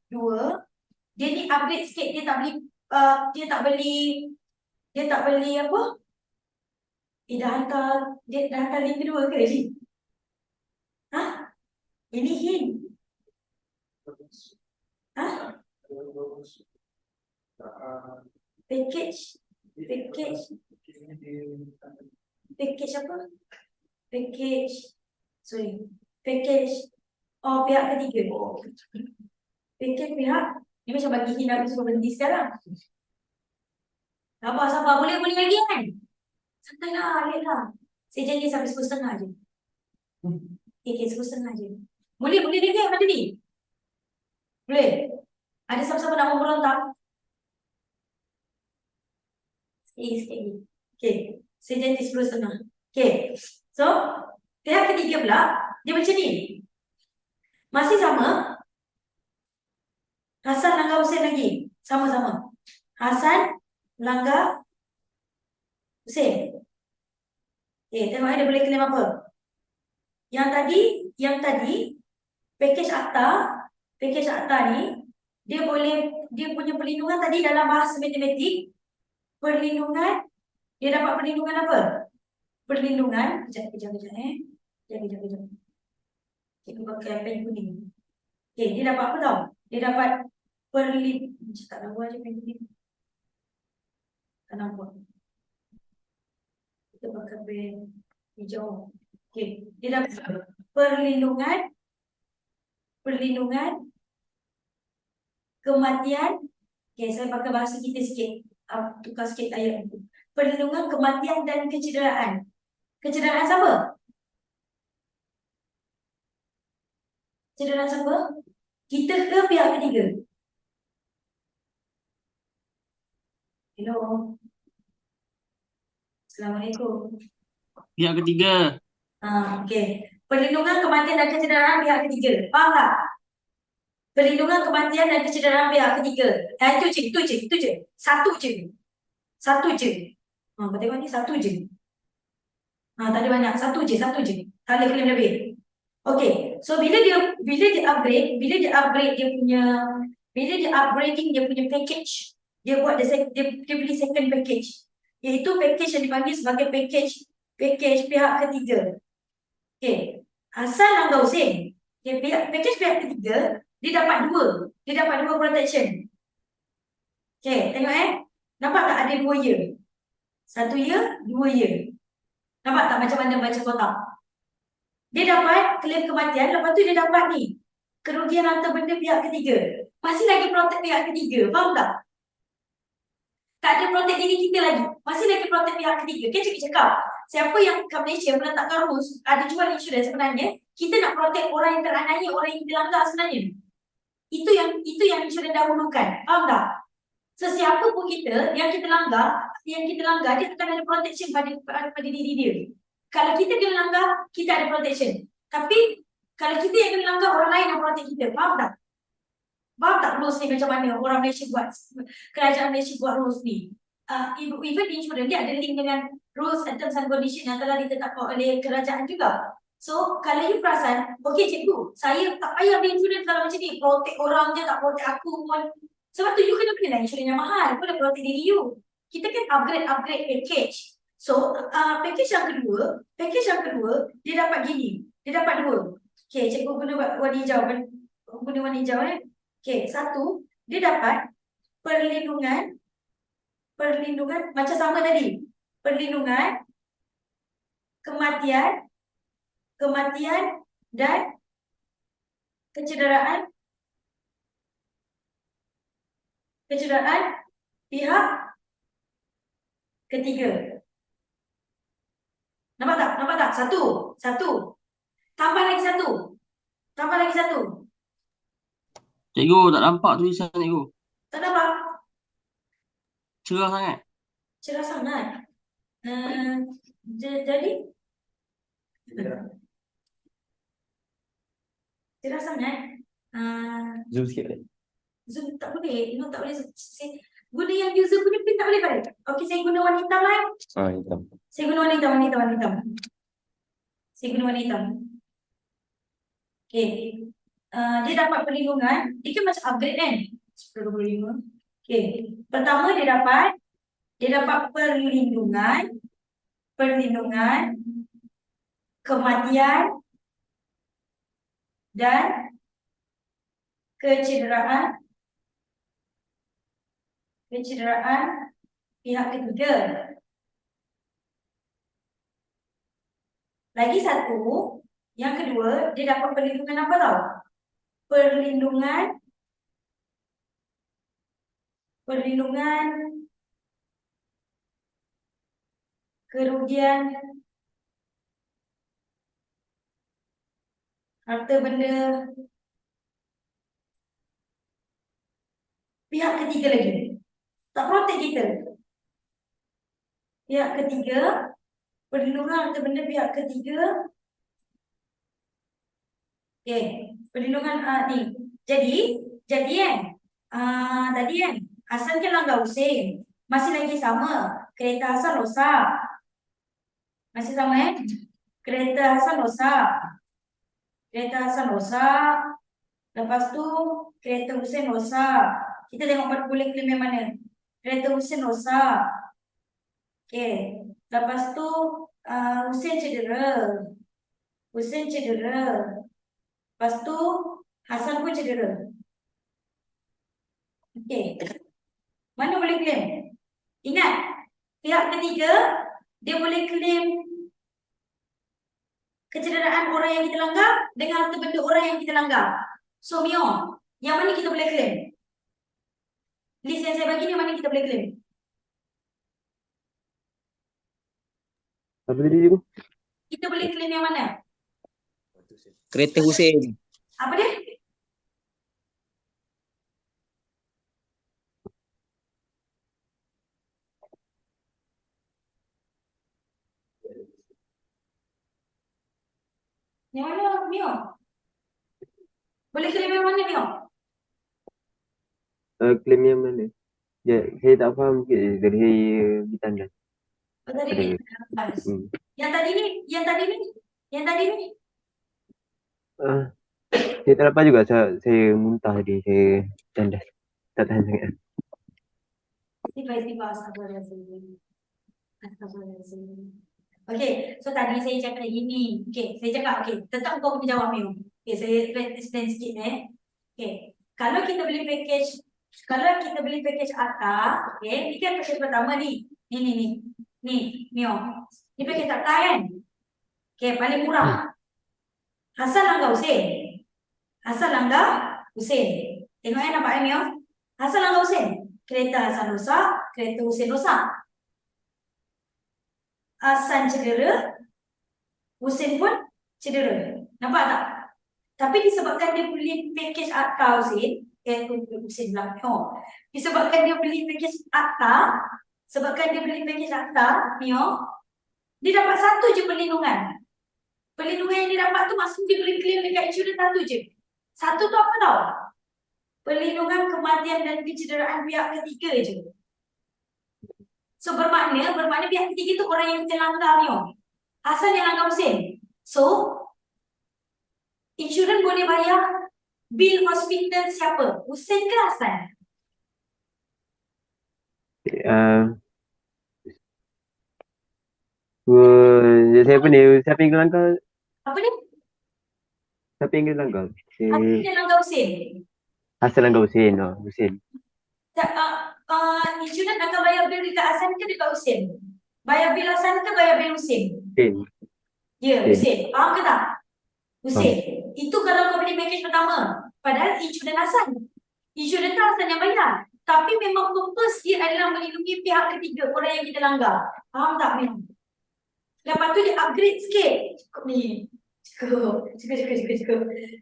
[SPEAKER 1] dua. Dia ni upgrade sikit. Dia tak beli apa? Dah hantar link kedua ke ni? Ini hint. Package apa? Package pihak ketiga. Package pihak. Ni macam bagi hint aku suruh berhenti sekarang. Sabar. Boleh lagi kan? Santai lah, lihatlah. Saya janji sampai 10.30 je. Okay, 10.30 je. Boleh lagi kan macam ni? Boleh? Ada siapa-siapa nak memberontak? Sikit lagi. Okay, saya janji 10.30. Okay, so pihak ketiga pula, dia macam ni. Masih sama. Hasan langgar Hussein lagi. Sama-sama. Hasan langgar Hussein. Okay, tengok dia boleh claim apa. Yang tadi package akta ni dia punya perlindungan tadi dalam bahasa matematik. Perlindungan, dia dapat perlindungan apa? Perlindungan, kejap. Cikgu pakai pen kuning. Okay, dia dapat apa tau? Dia dapat tak tahu aja pen kuning. Tak nampak. Kita pakai pen hijau. Okay, dia dapat perlindungan kematian. Okay, saya pakai bahasa kita sikit. Tukar sikit ayat itu. Perlindungan kematian dan kecederaan. Kecederaan siapa? Kecederaan siapa? Kita ke pihak ketiga? Hello. Assalamualaikum.
[SPEAKER 6] Pihak ketiga.
[SPEAKER 1] Okay. Perlindungan kematian dan kecederaan pihak ketiga. Faham tak? Perlindungan kematian dan kecederaan pihak ketiga. Itu je. Satu je. Kau tengok ni satu je. Tak ada banyak. Satu je. Tak boleh claim lebih. Okay. So bila dia upgrade dia punya package. Dia beli second package. Iaitu package yang dipanggil sebagai package pihak ketiga. Okay. Asal langgar Hussein. Okay, package pihak ketiga, dia dapat dua protection. Okay, tengok nampak tak ada 2 year? 1 year, 2 year. Nampak tak macam mana baca kotak? Dia dapat claim kematian, lepas tu dia dapat ni. kerugian harta benda pihak ketiga. Masih lagi protect pihak ketiga, faham tak? Tak ada protect diri kita lagi, masih lagi protect pihak ketiga. Kan cakap, siapa yang kat Malaysia meletakkan rules, ada jual insurans sebenarnya, kita nak protect orang yang teraniaya, orang yang dilanggar sebenarnya. Itu yang insurans dahulukan, faham tak? Sesiapa pun kita yang kita langgar, dia akan ada protection pada diri dia. Kalau kita kena langgar, kita ada protection. Tapi kalau kita yang kena langgar, orang lain yang protect kita, faham tak? Faham tak rules ni macam mana orang Malaysia buat, kerajaan Malaysia buat rules ni? Even insurance dia ada link dengan rules and terms and conditions yang telah ditetapkan oleh kerajaan juga. So, kalau you perasan, okey cikgu, saya tak payah beli insurans kalau macam ni, protect orang je, tak protect aku pun. Sebab tu you kena beli insurans yang mahal, boleh protect diri you. Kita kan upgrade package. So, package yang kedua, dia dapat gini, dia dapat dua. Okey, cikgu guna warna hijau, guna warna hijau Okey, satu, dia dapat perlindungan macam sama tadi. Perlindungan, kematian dan kecederaan pihak ketiga. Nampak tak? Satu. Tambah lagi satu.
[SPEAKER 6] Cikgu, tak nampak tulisan cikgu.
[SPEAKER 1] Tak nampak?
[SPEAKER 6] Cerah sangat.
[SPEAKER 1] Cerah sangat. Jadi cerah sangat.
[SPEAKER 3] Zoom sikit balik.
[SPEAKER 1] Zoom tak boleh. Tak boleh. Guna yang user punya pin tak boleh balik. Okey, saya guna warna hitam lah.
[SPEAKER 3] Hitam.
[SPEAKER 1] Saya guna warna hitam. Saya guna warna hitam. Okey. Dia dapat perlindungan. Dia kan macam upgrade kan? 1025. Okey. Pertama dia dapat perlindungan kematian dan kecederaan pihak ketiga. Lagi satu, yang kedua, dia dapat perlindungan apa tau? Perlindungan kerugian harta benda pihak ketiga lagi. Tak protect kita. Pihak ketiga, perlindungan harta benda pihak ketiga. Okey, perlindungan ni. Jadi kan, tadi kan, Hasan kan langgar Husin. Masih lagi sama, kereta Hasan rosak. Masih sama kereta Hasan rosak. Lepas tu, kereta Husin rosak. Kita tengok boleh claim yang mana. Kereta Husin rosak. Okey, lepas tu, Husin cedera. Lepas tu, Hasan pun cedera. Okey. Mana boleh claim? Ingat, pihak ketiga, dia boleh claim kecederaan orang yang kita langgar dengan harta benda orang yang kita langgar. So, Mio, yang mana kita boleh claim? List yang saya bagi ni, mana kita boleh claim?
[SPEAKER 3] Apa tadi cikgu?
[SPEAKER 1] Kita boleh claim yang mana?
[SPEAKER 6] Kereta Husin.
[SPEAKER 1] Apa dia? Yang mana, Mio? Boleh claim yang mana, Mio?
[SPEAKER 3] Claim yang mana? Ya, saya tak faham sikit dari saya bertanda.
[SPEAKER 1] Oh, tadi ni. Yang tadi ni.
[SPEAKER 3] Saya tak dapat juga. Saya muntah tadi. Saya tandas. Tak tahan sangat.
[SPEAKER 1] Okey, so tadi saya cakap gini. Tetap kau punya jawab Mio. Okey, saya explain sikit Okey, kalau kita beli package Arta, okey, ni kan package pertama ni. Ni, Mio. Ni package Arta kan? Okey, paling murah. Hasan langgar Husin. Hasan langgar Husin. Tengok nampak ni Hasan langgar Husin. Kereta Hasan rosak, kereta Husin rosak. Hasan cedera, Husin pun cedera. Nampak tak? Tapi disebabkan dia beli package akta Husin, Husin bilang, disebabkan dia beli package akta, dia dapat satu je perlindungan. Perlindungan yang dia dapat tu maksud dia boleh claim dekat insurans satu je. Satu tu apa tau? Perlindungan kematian dan kecederaan pihak ketiga je. So bermakna pihak ketiga tu orang yang kita langgar ni. Hasan yang langgar Husin. So insurans boleh bayar bil hospital siapa? Husin ke Hasan?
[SPEAKER 3] Saya apa ni? Siapa yang langgar?
[SPEAKER 1] Apa ni?
[SPEAKER 3] Siapa yang langgar?
[SPEAKER 1] Hasan yang langgar Husin.
[SPEAKER 3] Hasan langgar Husin. Husin.
[SPEAKER 1] Insurans akan bayar bil dekat Hasan ke dekat Husin? Bayar bil Hasan ke bayar bil Husin?
[SPEAKER 3] Husin.
[SPEAKER 1] Ya, Husin. Faham ke tak? Husin. Itu kalau kau beli package pertama. Padahal insurans Hasan. Insurans tu Hasan yang bayar. Tapi memang purpose dia adalah melindungi pihak ketiga, orang yang kita langgar. Faham tak memang? Lepas tu dia upgrade sikit. Cukup ni. Cukup.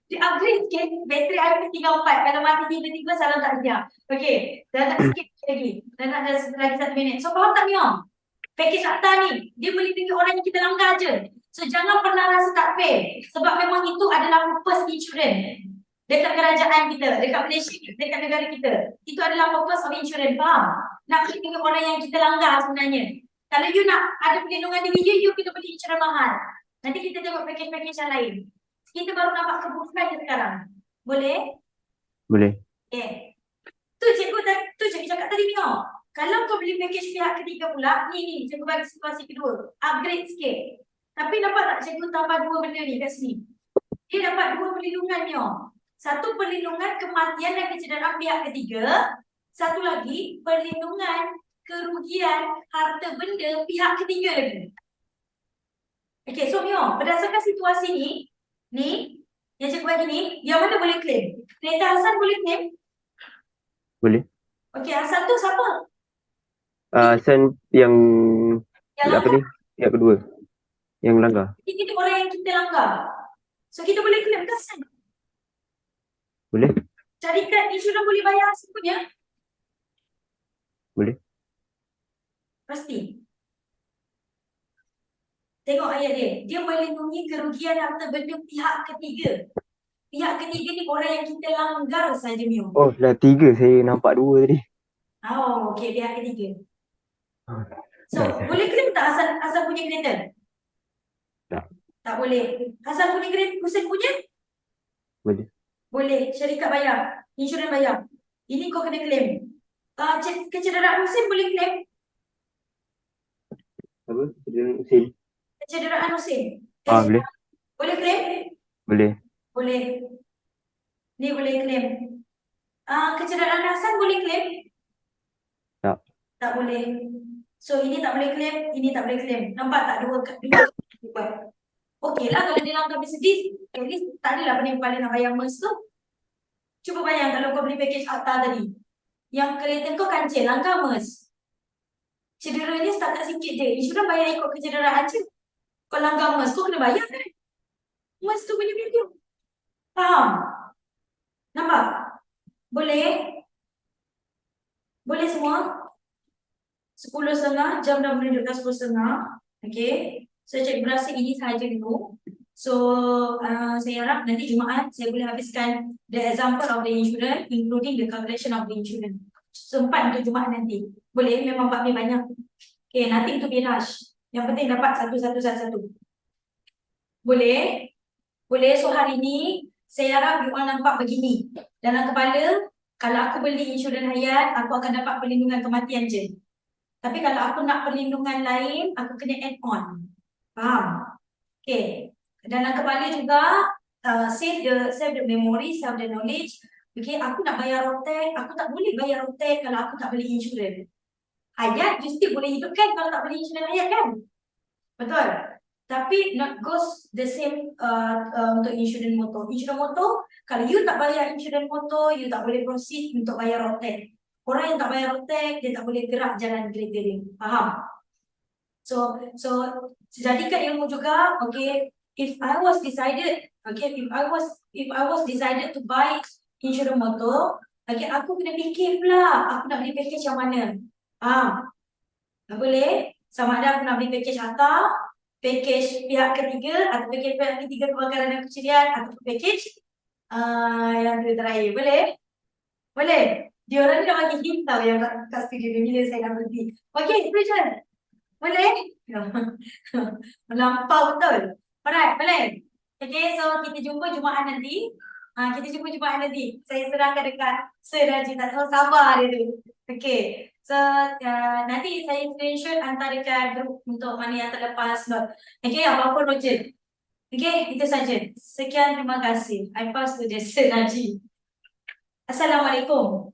[SPEAKER 1] Dia upgrade sikit. Bateri IP tinggal 4. Kalau mati tiba-tiba salam tak siap. Okey. Dah nak sikit lagi. Dah nak ada lagi 1 minit. So faham tak Miong? Package akta ni, dia melindungi orang yang kita langgar je. So jangan pernah rasa tak fair. Sebab memang itu adalah purpose insurans. Dekat kerajaan kita, dekat Malaysia, dekat negara kita. Itu adalah purpose of insurans. Faham? Nak melindungi orang yang kita langgar sebenarnya. Kalau you nak ada perlindungan diri you kena beli insurans mahal. Nanti kita tengok package-package yang lain. Kita baru nampak kebutuhan sekarang. Boleh?
[SPEAKER 3] Boleh.
[SPEAKER 1] Okay. Tu cikgu cakap tadi ni tau. Kalau kau beli package pihak ketiga pula, ni cikgu bagi situasi kedua. Upgrade sikit. Tapi nampak tak cikgu tambah 2 benda ni kat sini. Dia dapat 2 perlindungan ni. Satu perlindungan kematian dan kecederaan pihak ketiga. Satu lagi perlindungan kerugian harta benda pihak ketiga lagi. Okay, so Mio, berdasarkan situasi ni yang cikgu bagi ni, yang mana boleh claim? Kereta Hasan boleh claim?
[SPEAKER 3] Boleh.
[SPEAKER 1] Okay, Hasan tu siapa?
[SPEAKER 3] Hasan yang apa
[SPEAKER 1] langgar.
[SPEAKER 3] ni? Yang kedua. Yang langgar.
[SPEAKER 1] Kita orang yang kita langgar. So kita boleh claim ke Hasan?
[SPEAKER 3] Boleh.
[SPEAKER 1] Carikan insurans boleh bayar Hasan punya?
[SPEAKER 3] Boleh.
[SPEAKER 1] Pasti. Tengok ayat dia. Dia melindungi kerugian harta benda pihak ketiga. Pihak ketiga ni orang yang kita langgar saja Mio.
[SPEAKER 3] Oh, dah 3. Saya nampak 2 tadi.
[SPEAKER 1] Oh, okey, pihak ketiga. So,
[SPEAKER 3] Dah.
[SPEAKER 1] boleh claim tak Hasan punya kereta?
[SPEAKER 3] Tak.
[SPEAKER 1] Tak boleh. Hasan punya kereta, Husin punya?
[SPEAKER 3] Boleh.
[SPEAKER 1] Boleh. Syarikat bayar. Insurans bayar. Ini kau kena claim. Kecederaan Husin boleh claim?
[SPEAKER 3] Apa? Husin.
[SPEAKER 1] Kecederaan Husin.
[SPEAKER 3] Boleh.
[SPEAKER 1] Boleh claim?
[SPEAKER 3] Boleh.
[SPEAKER 1] Boleh. Ni boleh claim. Kecederaan Hasan boleh claim?
[SPEAKER 3] Tak.
[SPEAKER 1] Tak boleh. So ini tak boleh claim, ini tak boleh claim. Nampak tak dua buat. Okey lah kalau dia langgar Mercedes, at least tak adalah pening-pening nak bayar MERS tu. Cuba bayang kalau kau beli package akta tadi. Yang kereta kau kancil, langgar MERS. Cederanya setakat sikit je. Insurans bayar ikut kecederaan je. Kau langgar MERS, kau kena bayar kan? MERS tu punya premium. Faham? Nampak? Boleh? Boleh semua? 10.30, jam dah menunjukkan 10.30. Okay. So cikgu rasa ini sahaja dulu. So saya harap nanti Jumaat saya boleh habiskan the example of the insurance including the calculation of the insurance. Sempat untuk Jumaat nanti. Boleh? Memang bab ni banyak. Okay, nanti to be rush. Yang penting dapat satu. Boleh? Boleh. So hari ni saya harap you all nampak begini. Dalam kepala, kalau aku beli insurans hayat, aku akan dapat perlindungan kematian je. Tapi kalau aku nak perlindungan lain, aku kena add on. Faham? Okay. Dalam kepala juga, save the memory, save the knowledge. Okay, aku nak bayar rotek, aku tak boleh bayar rotek kalau aku tak beli insurans. Hayat, you still boleh hidupkan kalau tak beli insurans hayat kan? Betul? Tapi not goes the same untuk insurans motor. Insurans motor, kalau you tak bayar insurans motor, you tak boleh proceed untuk bayar road tax. Orang yang tak bayar road tax, dia tak boleh gerak jalan great-great. Faham? So jadikan ilmu juga, okay, if I was decided to buy insurance motor, okay, aku kena fikir pula, aku nak beli package yang mana. Tak boleh, sama ada aku nak beli package harta, package pihak ketiga, atau package pihak ketiga kebakaran dan kecurian, atau package yang kedua terakhir. Boleh? Boleh? Dia orang ni dah bagi hint tau yang kat studio ni bila saya nak berhenti. Okay, question. Boleh? Melampau betul. Alright, boleh? Okay, so kita jumpa Jumaat nanti. Saya serahkan dekat Sir Raji, tak tahu sabar dia tu. Okay, so nanti saya screenshot hantar dekat grup untuk mana yang terlepas slot. Okay, apa-apa Roger. Okay, itu saja. Sekian, terima kasih. I pass to the Sir Raji. Assalamualaikum.